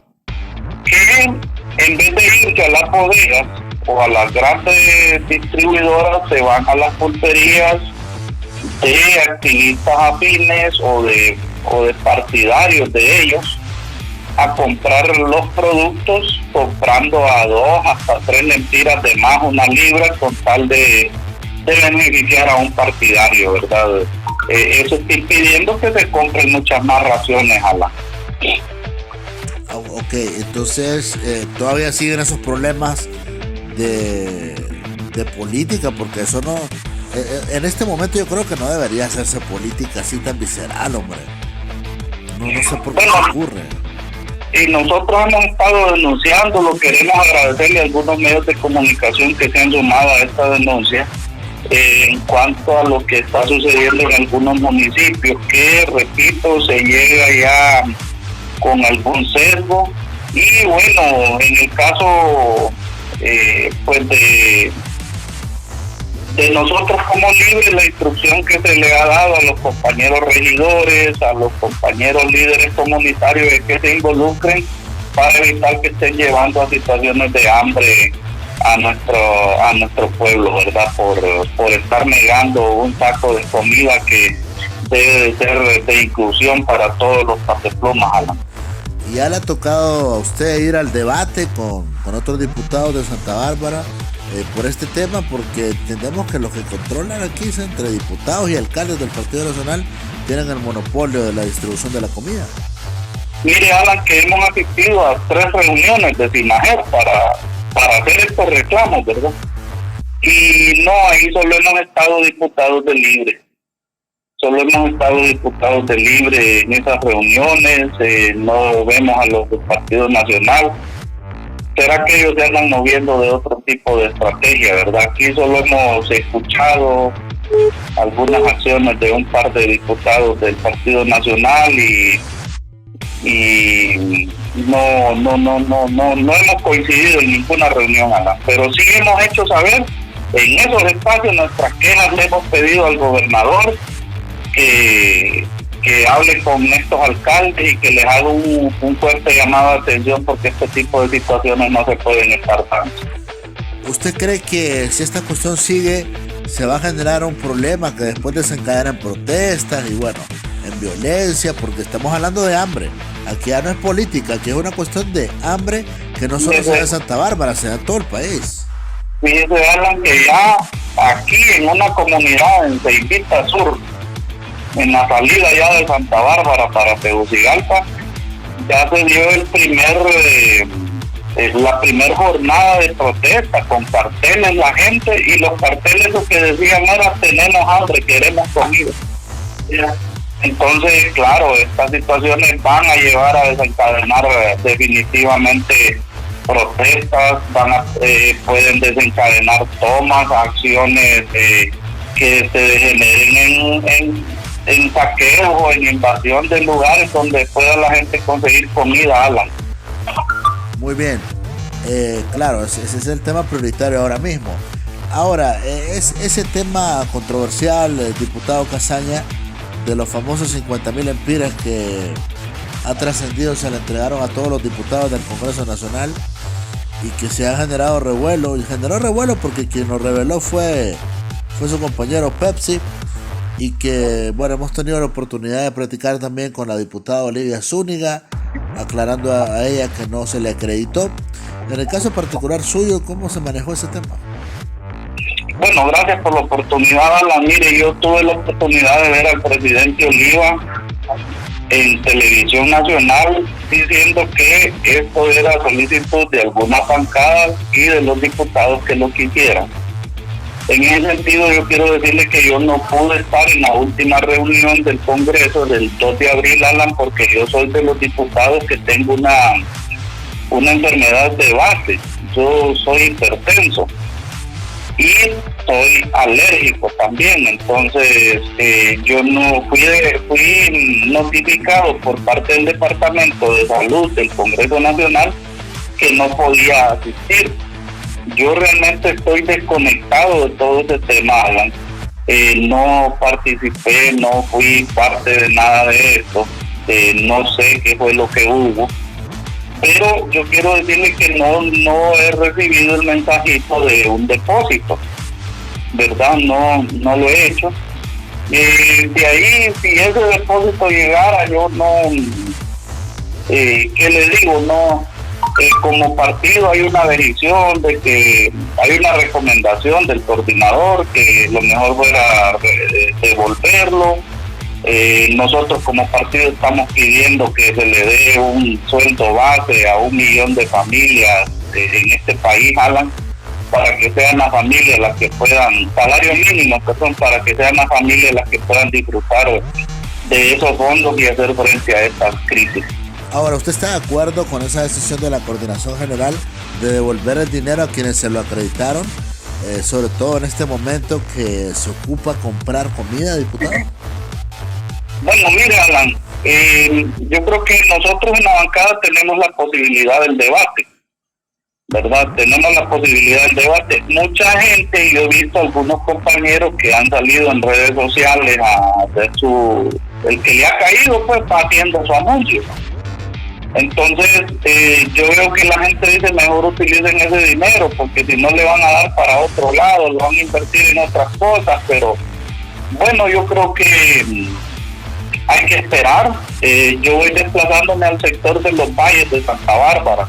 [SPEAKER 5] que en vez de irse a las bodegas o a las grandes distribuidoras, se van a las pulperías de activistas afines o de partidarios de ellos a comprar los productos, comprando a 2 hasta 3 lempiras de más una libra, con tal de beneficiar a un partidario, ¿verdad? Eso está impidiendo que se compren muchas más raciones a la.
[SPEAKER 2] Ok, entonces todavía siguen esos problemas de política, porque eso no, en este momento yo creo que no debería hacerse política así tan visceral, hombre. No sé por qué ocurre.
[SPEAKER 5] Y nosotros hemos estado denunciándolo. Queremos agradecerle a algunos medios de comunicación que se han sumado a esta denuncia en cuanto a lo que está sucediendo en algunos municipios, que, repito, se llega ya con algún sesgo. Y bueno, en el caso pues de nosotros como Libres, la instrucción que se le ha dado a los compañeros regidores, a los compañeros líderes comunitarios, es que se involucren para evitar que estén llevando a situaciones de hambre a nuestro pueblo, ¿verdad? Por estar negando un saco de comida que debe de ser de inclusión para todos los pateplumas, Alan.
[SPEAKER 2] ¿Ya le ha tocado a usted ir al debate con otros diputados de Santa Bárbara por este tema? Porque entendemos que los que controlan aquí, entre diputados y alcaldes del Partido Nacional, tienen el monopolio de la distribución de la comida.
[SPEAKER 5] Mire, Alan, que hemos asistido a 3 reuniones de SINAJER para hacer estos reclamos, ¿verdad? Y no, ahí solo hemos estado diputados de Libre. Solo hemos estado diputados de Libre en esas reuniones, no vemos a los del Partido Nacional. ¿Será que ellos se andan moviendo de otro tipo de estrategia, verdad? Aquí solo hemos escuchado algunas acciones de un par de diputados del Partido Nacional y no hemos coincidido en ninguna reunión, Alan. Pero sí hemos hecho saber en esos espacios nuestras quejas. Le hemos pedido al gobernador que hable con estos alcaldes y que les haga un fuerte llamado de atención, porque este tipo de situaciones no se pueden estar dando.
[SPEAKER 2] ¿Usted cree que si esta cuestión sigue, se va a generar un problema que después desencadena en protestas y bueno, en violencia? Porque estamos hablando de hambre. Aquí ya no es política, aquí es una cuestión de hambre que no solo sea en Santa Bárbara, sea en todo el país.
[SPEAKER 5] Fíjese, Alan, que ya aquí en una comunidad en Ceibita Sur, en la salida ya de Santa Bárbara para Tegucigalpa, ya se dio la primer jornada de protesta con carteles la gente, y los carteles lo que decían era: tenemos hambre, queremos comida. Entonces, claro, estas situaciones van a llevar a desencadenar definitivamente protestas, pueden desencadenar tomas, acciones que se degeneren en saqueo o en invasión de lugares donde pueda la gente conseguir comida, Alan.
[SPEAKER 2] Muy bien, claro, ese es el tema prioritario ahora mismo. Ahora, ese tema controversial, diputado Casaña, de los famosos 50.000 empiras que ha trascendido, se le entregaron a todos los diputados del Congreso Nacional y que se ha generado revuelo. Y generó revuelo porque quien lo reveló fue su compañero Pepsi, y que, bueno, hemos tenido la oportunidad de platicar también con la diputada Olivia Zúñiga, aclarando a ella que no se le acreditó. En el caso particular suyo, ¿cómo se manejó ese tema?
[SPEAKER 5] Bueno, gracias por la oportunidad, Alan. Mire, yo tuve la oportunidad de ver al presidente Oliva en televisión nacional diciendo que esto era solicitud de algunas bancadas y de los diputados que lo quisieran. En ese sentido, yo quiero decirle que yo no pude estar en la última reunión del Congreso del 2 de abril, Alan, porque yo soy de los diputados que tengo una enfermedad de base. Yo soy hipertenso y soy alérgico también. Entonces, yo no fui notificado por parte del Departamento de Salud del Congreso Nacional que no podía asistir. Yo realmente estoy desconectado de todo ese tema, Alan. No participé, no fui parte de nada de esto. No sé qué fue lo que hubo. Pero yo quiero decirle que no he recibido el mensajito de un depósito, ¿verdad? No lo he hecho. De ahí, si ese depósito llegara, yo no... ¿qué le digo? No... como partido hay una decisión de que hay una recomendación del coordinador que lo mejor fuera devolverlo. Nosotros como partido estamos pidiendo que se le dé un sueldo base a 1 millón de familias en este país, Alan, para que sean las familias las que puedan, salario mínimo, para que sean las familias las que puedan disfrutar de esos fondos y hacer frente a estas crisis.
[SPEAKER 2] Ahora, ¿usted está de acuerdo con esa decisión de la Coordinación General de devolver el dinero a quienes se lo acreditaron, sobre todo en este momento que se ocupa comprar comida, diputado?
[SPEAKER 5] Bueno, mire, Alan, yo creo que nosotros en la bancada tenemos la posibilidad del debate, ¿verdad? Tenemos la posibilidad del debate. Mucha gente, yo he visto algunos compañeros que han salido en redes sociales a hacer el que le ha caído, pues va haciendo su anuncio. Entonces, yo veo que la gente dice mejor utilicen ese dinero, porque si no le van a dar para otro lado, lo van a invertir en otras cosas. Pero bueno, yo creo que hay que esperar. Yo voy desplazándome al sector de los valles de Santa Bárbara,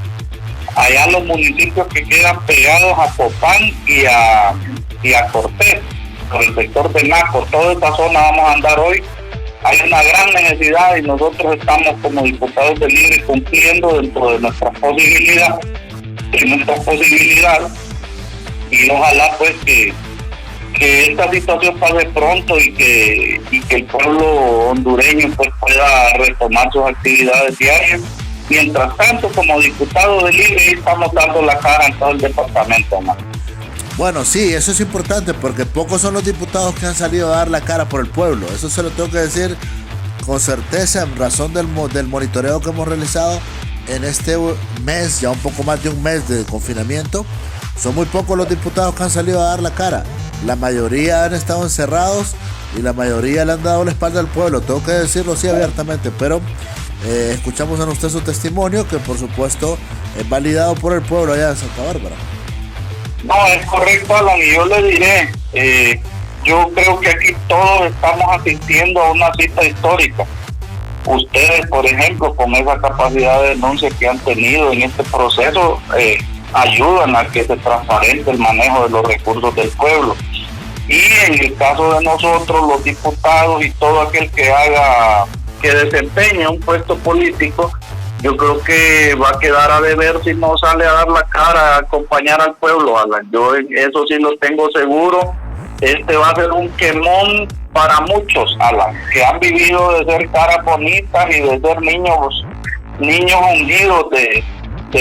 [SPEAKER 5] allá los municipios que quedan pegados a Copán y a Cortés, por el sector de Naco, toda esta zona vamos a andar hoy. Hay una gran necesidad y nosotros estamos como diputados de Libre cumpliendo dentro de nuestras posibilidades, y ojalá pues que esta situación pase pronto y que el pueblo hondureño pues pueda retomar sus actividades diarias. Mientras tanto, como diputado de Libre, estamos dando la cara en todo el departamento, ¿no?
[SPEAKER 2] Bueno, sí, eso es importante porque pocos son los diputados que han salido a dar la cara por el pueblo. Eso se lo tengo que decir con certeza en razón del monitoreo que hemos realizado en este mes, ya un poco más de un mes de confinamiento. Son muy pocos los diputados que han salido a dar la cara. La mayoría han estado encerrados y la mayoría le han dado la espalda al pueblo. Tengo que decirlo así abiertamente, pero escuchamos en usted su testimonio, que por supuesto es validado por el pueblo allá de Santa Bárbara.
[SPEAKER 5] No, es correcto, Alan, y yo le diré, yo creo que aquí todos estamos asistiendo a una cita histórica. Ustedes, por ejemplo, con esa capacidad de denuncia que han tenido en este proceso, ayudan a que se transparente el manejo de los recursos del pueblo. Y en el caso de nosotros, los diputados y todo aquel que desempeñe un puesto político, yo creo que va a quedar a deber si no sale a dar la cara, a acompañar al pueblo, Alan. Yo eso sí lo tengo seguro. Este va a ser un quemón para muchos, Alan, que han vivido de ser caras bonitas y de ser niños hundidos de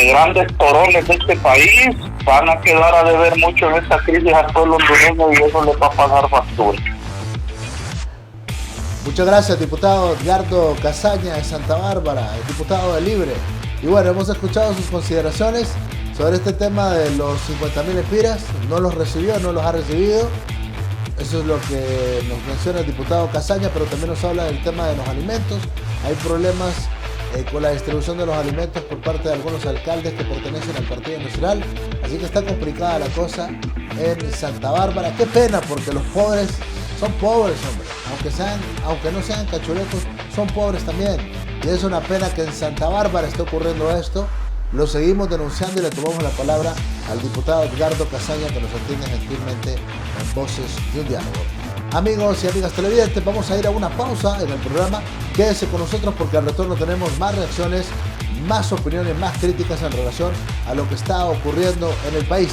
[SPEAKER 5] grandes torones de este país. Van a quedar a deber mucho en esta crisis al pueblo hondureño y eso les va a pasar factura.
[SPEAKER 2] Muchas gracias, diputado Edgardo Casaña de Santa Bárbara, el diputado de Libre. Y bueno, hemos escuchado sus consideraciones sobre este tema de los 50.000 empiras. No los recibió, no los ha recibido. Eso es lo que nos menciona el diputado Casaña, pero también nos habla del tema de los alimentos. Hay problemas con la distribución de los alimentos por parte de algunos alcaldes que pertenecen al Partido Nacional. Así que está complicada la cosa en Santa Bárbara. Qué pena, porque los pobres son pobres, hombre. Aunque no sean cachurecos, son pobres también. Y es una pena que en Santa Bárbara esté ocurriendo esto. Lo seguimos denunciando y le tomamos la palabra al diputado Edgardo Casaña, que nos atiende gentilmente en Voces de un Diálogo. Amigos y amigas televidentes, vamos a ir a una pausa en el programa. Quédese con nosotros porque al retorno tenemos más reacciones, más opiniones, más críticas en relación a lo que está ocurriendo en el país.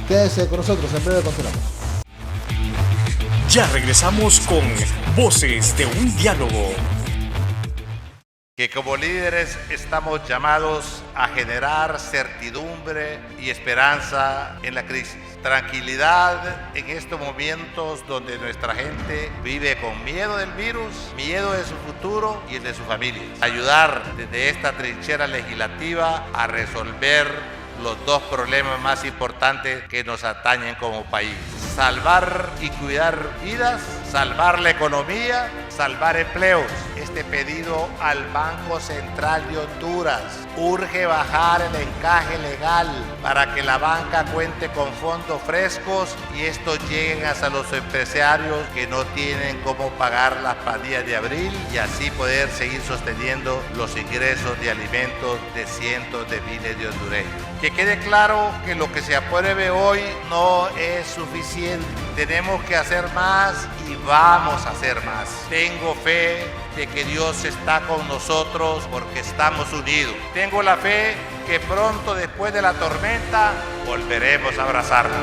[SPEAKER 2] Quédese con nosotros, en breve continuamos.
[SPEAKER 1] Ya regresamos con Voces de un Diálogo.
[SPEAKER 6] Que como líderes estamos llamados a generar certidumbre y esperanza en la crisis. Tranquilidad en estos momentos donde nuestra gente vive con miedo del virus, miedo de su futuro y el de su familia. Ayudar desde esta trinchera legislativa a resolver los dos problemas más importantes que nos atañen como país. Salvar y cuidar vidas, salvar la economía, salvar empleos. Este pedido al Banco Central de Honduras urge bajar el encaje legal para que la banca cuente con fondos frescos y estos lleguen hasta los empresarios que no tienen cómo pagar las planillas de abril y así poder seguir sosteniendo los ingresos de alimentos de cientos de miles de hondureños. Que quede claro que lo que se apruebe hoy no es suficiente. Tenemos que hacer más y vamos a hacer más. Tengo fe de que Dios está con nosotros porque estamos unidos. Tengo la fe que pronto después de la tormenta volveremos a abrazarnos.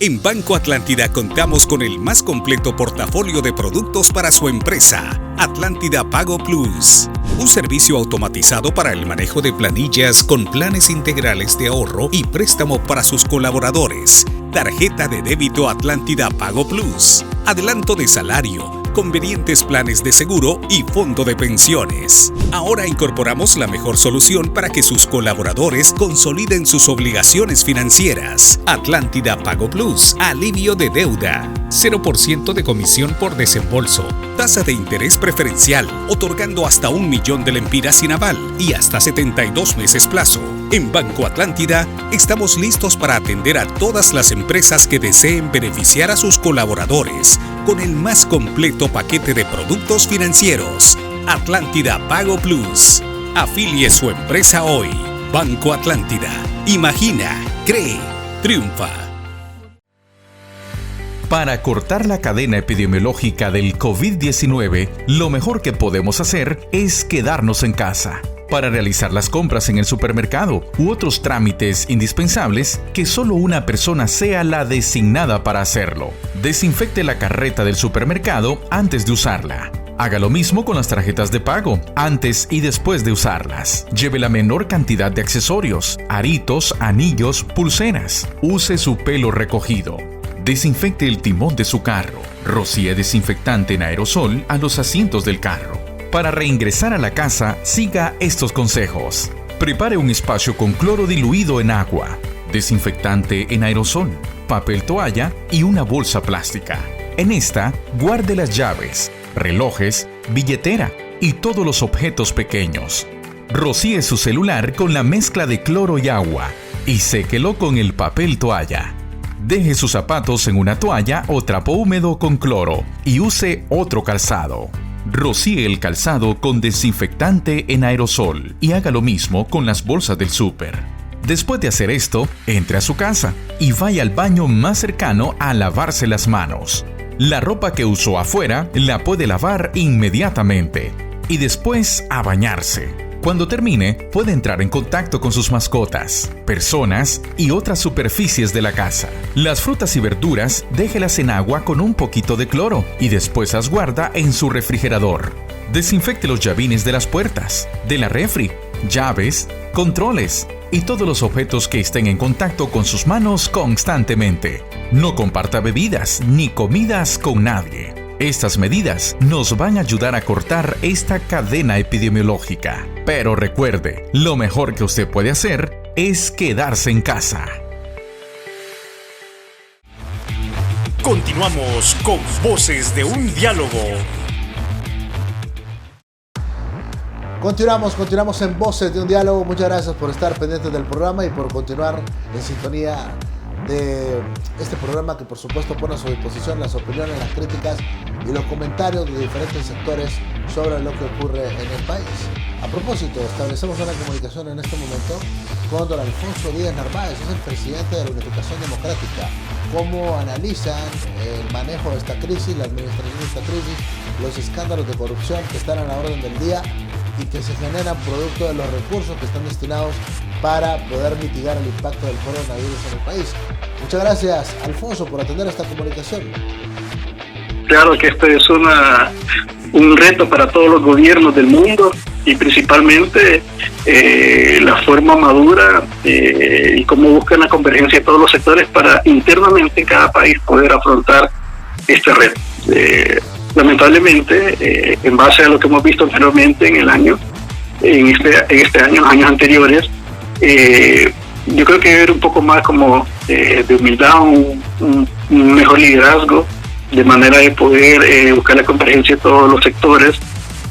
[SPEAKER 7] En Banco Atlántida contamos con el más completo portafolio de productos para su empresa. Atlántida Pago Plus. Un servicio automatizado para el manejo de planillas con planes integrales de ahorro y préstamo para sus colaboradores. Tarjeta de débito Atlántida Pago Plus. Adelanto de salario. Convenientes planes de seguro y fondo de pensiones. Ahora incorporamos la mejor solución para que sus colaboradores consoliden sus obligaciones financieras. Atlántida Pago Plus, alivio de deuda. 0% de comisión por desembolso, tasa de interés preferencial, otorgando hasta 1 millón de lempiras sin aval y hasta 72 meses plazo. En Banco Atlántida estamos listos para atender a todas las empresas que deseen beneficiar a sus colaboradores con el más completo paquete de productos financieros. Atlántida Pago Plus. Afilie su empresa hoy. Banco Atlántida. Imagina, cree, triunfa.
[SPEAKER 8] Para cortar la cadena epidemiológica del COVID-19, lo mejor que podemos hacer es quedarnos en casa. Para realizar las compras en el supermercado u otros trámites indispensables, que solo una persona sea la designada para hacerlo. Desinfecte la carreta del supermercado antes de usarla. Haga lo mismo con las tarjetas de pago, antes y después de usarlas. Lleve la menor cantidad de accesorios, aritos, anillos, pulseras. Use su pelo recogido. Desinfecte el timón de su carro. Rocíe desinfectante en aerosol a los asientos del carro. Para reingresar a la casa, siga estos consejos. Prepare un espacio con cloro diluido en agua, desinfectante en aerosol, papel toalla y una bolsa plástica. En esta, guarde las llaves, relojes, billetera y todos los objetos pequeños. Rocíe su celular con la mezcla de cloro y agua y séquelo con el papel toalla. Deje sus zapatos en una toalla o trapo húmedo con cloro y use otro calzado. Rocíe el calzado con desinfectante en aerosol y haga lo mismo con las bolsas del súper. Después de hacer esto, entre a su casa y vaya al baño más cercano a lavarse las manos. La ropa que usó afuera la puede lavar inmediatamente y después a bañarse. Cuando termine, puede entrar en contacto con sus mascotas, personas y otras superficies de la casa. Las frutas y verduras, déjelas en agua con un poquito de cloro y después las guarda en su refrigerador. Desinfecte los llavines de las puertas, de la refri, llaves, controles y todos los objetos que estén en contacto con sus manos constantemente. No comparta bebidas ni comidas con nadie. Estas medidas nos van a ayudar a cortar esta cadena epidemiológica. Pero recuerde, lo mejor que usted puede hacer es quedarse en casa.
[SPEAKER 1] Continuamos con Voces de un Diálogo.
[SPEAKER 2] Continuamos en Voces de un Diálogo. Muchas gracias por estar pendientes del programa y por continuar en sintonía de este programa que por supuesto pone a su disposición las opiniones, las críticas y los comentarios de diferentes sectores sobre lo que ocurre en el país. A propósito, establecemos una comunicación en este momento con don Alfonso Díaz Narváez, es el presidente de la Unificación Democrática. ¿Cómo analizan el manejo de esta crisis, la administración de esta crisis, los escándalos de corrupción que están a la orden del día y que se generan producto de los recursos que están destinados para poder mitigar el impacto del coronavirus en el país? Muchas gracias, Alfonso, por atender esta comunicación.
[SPEAKER 9] Claro que esto es un reto para todos los gobiernos del mundo y principalmente la forma madura y cómo buscan la convergencia de todos los sectores para internamente en cada país poder afrontar este reto. Lamentablemente, en base a lo que hemos visto anteriormente en este año, los años anteriores, yo creo que debe haber un poco más como de humildad, un mejor liderazgo, de manera de poder buscar la convergencia de todos los sectores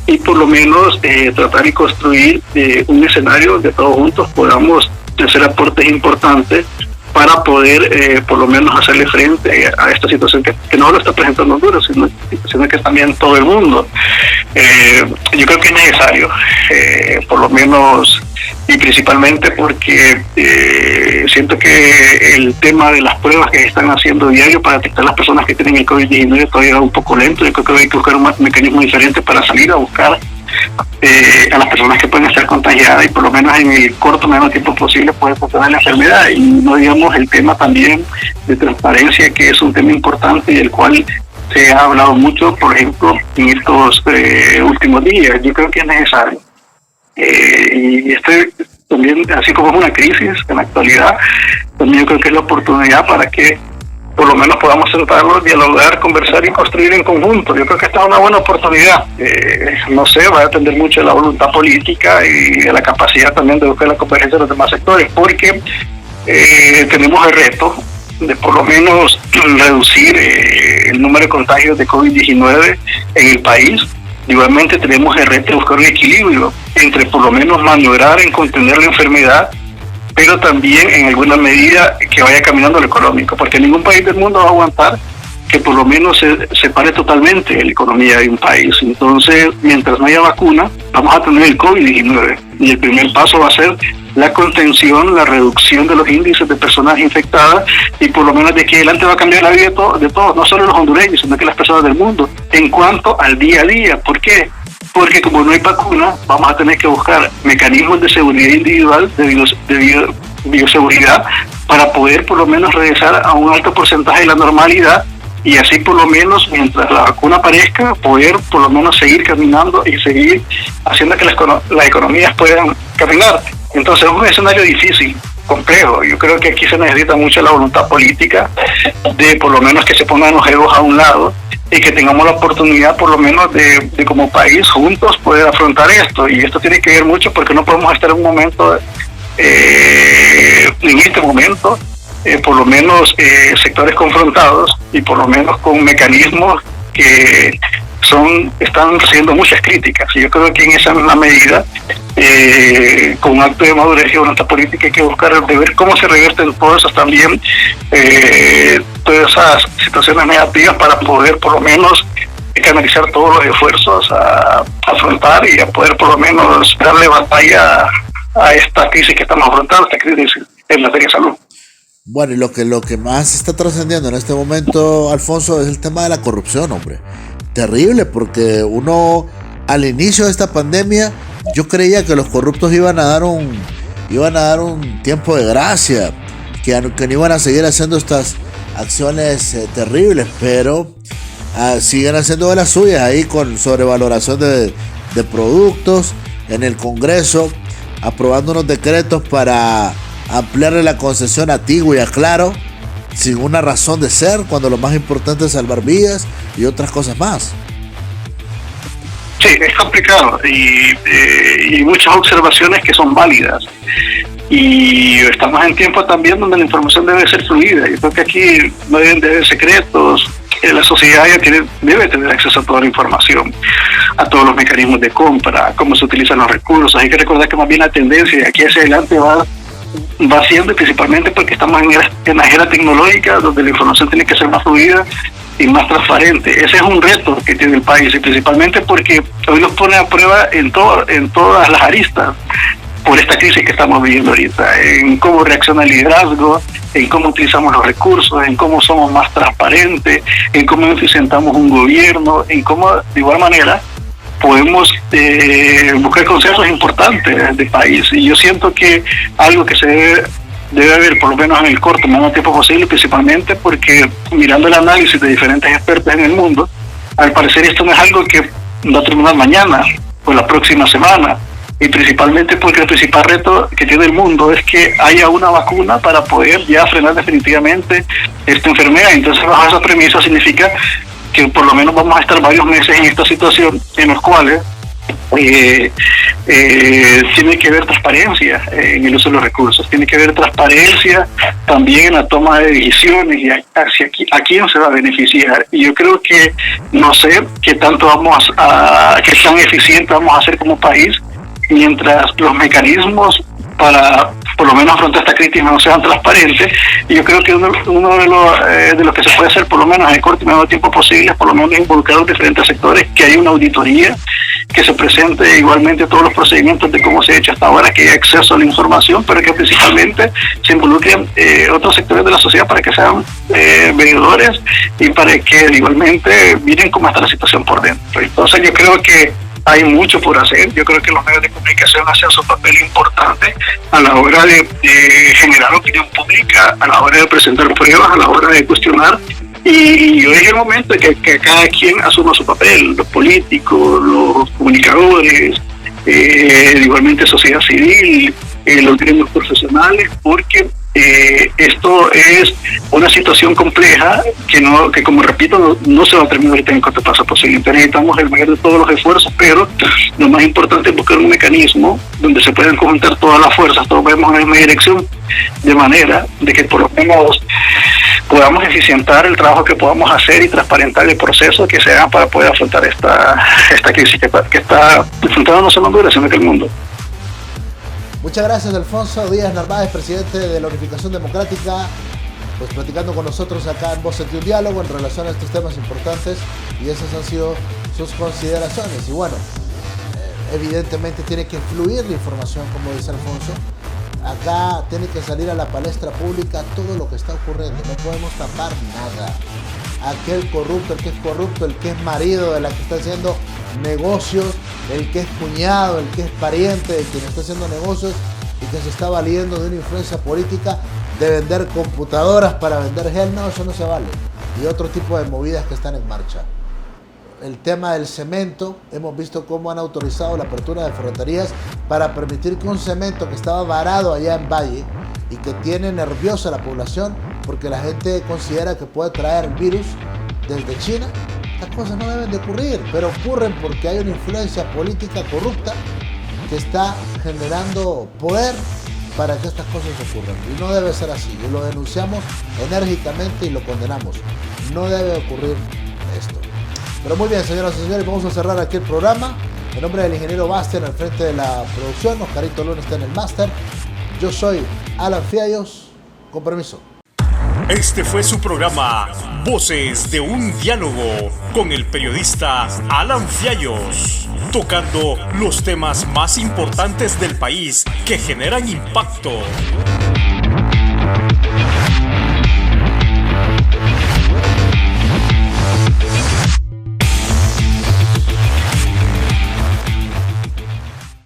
[SPEAKER 9] y por lo menos tratar y construir un escenario donde todos juntos podamos hacer aportes importantes para poder por lo menos hacerle frente a esta situación que no lo está presentando Honduras, sino que también todo el mundo. Yo creo que es necesario, por lo menos, y principalmente porque siento que el tema de las pruebas que se están haciendo diario para detectar las personas que tienen el COVID-19 todavía es un poco lento. Yo creo que hay que buscar un mecanismo diferente para salir a buscar a las personas que pueden estar contagiadas y por lo menos en el corto menor tiempo posible poder controlar la enfermedad. Y no digamos el tema también de transparencia, que es un tema importante y del cual se ha hablado mucho, por ejemplo, en estos últimos días. Yo creo que es necesario. Y también, así como es una crisis en la actualidad, también yo creo que es la oportunidad para que por lo menos podamos tratarlo, dialogar, conversar y construir en conjunto. Yo creo que esta es una buena oportunidad. No sé, va a depender mucho de la voluntad política y de la capacidad también de buscar la convergencia de los demás sectores, porque tenemos el reto de por lo menos reducir el el número de contagios de COVID-19 en el país. Igualmente tenemos el reto de buscar un equilibrio entre por lo menos maniobrar en contener la enfermedad, pero también en alguna medida que vaya caminando lo económico, porque ningún país del mundo va a aguantar que por lo menos se pare totalmente la economía de un país. Entonces, mientras no haya vacuna, vamos a tener el COVID-19. Y el primer paso va a ser la contención, la reducción de los índices de personas infectadas, y por lo menos de aquí adelante va a cambiar la vida de todos, no solo los hondureños, sino que las personas del mundo, en cuanto al día a día. ¿Por qué? Porque como no hay vacuna, vamos a tener que buscar mecanismos de seguridad individual, de bioseguridad, para poder por lo menos regresar a un alto porcentaje de la normalidad, y así por lo menos mientras la vacuna aparezca, poder por lo menos seguir caminando y seguir haciendo que las economías puedan caminar. Entonces es un escenario difícil, complejo. Yo creo que aquí se necesita mucho la voluntad política de por lo menos que se pongan los egos a un lado y que tengamos la oportunidad por lo menos de como país juntos poder afrontar esto. Y esto tiene que ver mucho porque no podemos estar en un momento, en este momento, por lo menos sectores confrontados y por lo menos con mecanismos que están recibiendo muchas críticas. Y yo creo que en esa misma medida, con un acto de madurez y voluntad política, hay que buscar de ver cómo se revierten todas esas también, todas esas situaciones negativas, para poder por lo menos canalizar todos los esfuerzos a afrontar y a poder por lo menos darle batalla a esta crisis que estamos afrontando, esta crisis en materia de salud.
[SPEAKER 2] Bueno, y lo que más está trascendiendo en este momento, Alfonso, es el tema de la corrupción, hombre. Terrible, porque uno al inicio de esta pandemia, yo creía que los corruptos iban a dar un tiempo de gracia, que no iban a seguir haciendo estas acciones terribles, pero siguen haciendo de las suyas ahí con sobrevaloración de productos en el Congreso, aprobando unos decretos para ampliarle la concesión a Tigo y a Claro sin una razón de ser, cuando lo más importante es salvar vidas y otras cosas más.
[SPEAKER 9] Sí, es complicado y muchas observaciones que son válidas, y estamos en tiempo también donde la información debe ser fluida. Yo creo que aquí no deben de haber secretos. La sociedad ya debe tener acceso a toda la información, a todos los mecanismos de compra, cómo se utilizan los recursos. Hay que recordar que más bien la tendencia de aquí hacia adelante va siendo, principalmente porque estamos en la era tecnológica, donde la información tiene que ser más fluida y más transparente. Ese es un reto que tiene el país, y principalmente porque hoy nos pone a prueba en todas las aristas por esta crisis que estamos viviendo ahorita, en cómo reacciona el liderazgo, en cómo utilizamos los recursos, en cómo somos más transparentes, en cómo eficientamos un gobierno, en cómo de igual manera podemos buscar consensos importantes del país. Y yo siento que algo que se debe haber, por lo menos en el corto, menos tiempo posible, principalmente porque mirando el análisis de diferentes expertos en el mundo, al parecer esto no es algo que va a terminar mañana o la próxima semana, y principalmente porque el principal reto que tiene el mundo es que haya una vacuna para poder ya frenar definitivamente esta enfermedad. Entonces, bajo esa premisa significa que por lo menos vamos a estar varios meses en esta situación, en los cuales tiene que haber transparencia en el uso de los recursos, tiene que haber transparencia también en la toma de decisiones y a quién se va a beneficiar. Y yo creo que no sé qué tanto qué tan eficiente vamos a hacer como país, mientras los mecanismos para por lo menos afrontar esta crisis no sean transparentes. Y yo creo que uno de los que se puede hacer, por lo menos en el corto y medio tiempo posible, es por lo menos involucrar a los diferentes sectores, que haya una auditoría, que se presente igualmente todos los procedimientos de cómo se ha hecho hasta ahora, que haya acceso a la información, pero que principalmente se involucren otros sectores de la sociedad para que sean veedores y para que igualmente miren cómo está la situación por dentro. Entonces yo creo que hay mucho por hacer. Yo creo que los medios de comunicación hacen su papel importante a la hora de generar opinión pública, a la hora de presentar pruebas, a la hora de cuestionar. Y hoy es el momento de que cada quien asuma su papel, los políticos, los comunicadores, igualmente sociedad civil, los gremios profesionales, porque esto es una situación compleja que como repito, no se va a terminar ahorita en corto plazo posible. Entonces necesitamos el mayor de todos los esfuerzos, pero lo más importante es buscar un mecanismo donde se puedan conjuntar todas las fuerzas, todos vemos en la misma dirección, de manera de que por lo menos podamos eficientar el trabajo que podamos hacer y transparentar el proceso que se haga para poder afrontar esta crisis que está enfrentando no solo Honduras, sino que el mundo.
[SPEAKER 2] Muchas gracias, Alfonso Díaz Narváez, presidente de la Unificación Democrática, pues platicando con nosotros acá en Voces de un Diálogo en relación a estos temas importantes, y esas han sido sus consideraciones. Y bueno, evidentemente tiene que fluir la información, como dice Alfonso. Acá tiene que salir a la palestra pública todo lo que está ocurriendo, no podemos tapar nada. Aquel corrupto, el que es corrupto, el que es marido de la que está haciendo negocios, el que es cuñado, el que es pariente de quien está haciendo negocios y que se está valiendo de una influencia política de vender computadoras para vender gel, no, eso no se vale. Y otro tipo de movidas que están en marcha. El tema del cemento, hemos visto cómo han autorizado la apertura de ferreterías para permitir que un cemento que estaba varado allá en Valle y que tiene nerviosa a la población porque la gente considera que puede traer el virus desde China, estas cosas no deben de ocurrir, pero ocurren porque hay una influencia política corrupta que está generando poder para que estas cosas ocurran. Y no debe ser así, y lo denunciamos enérgicamente y lo condenamos. No debe ocurrir esto. Pero muy bien, señoras y señores, vamos a cerrar aquí el programa. En nombre del ingeniero Bastian al frente de la producción, Oscarito Luna está en el máster. Yo soy Alan Fiallos. Con permiso.
[SPEAKER 1] Este fue su programa Voces de un Diálogo con el periodista Alan Fiallos, tocando los temas más importantes del país que generan impacto.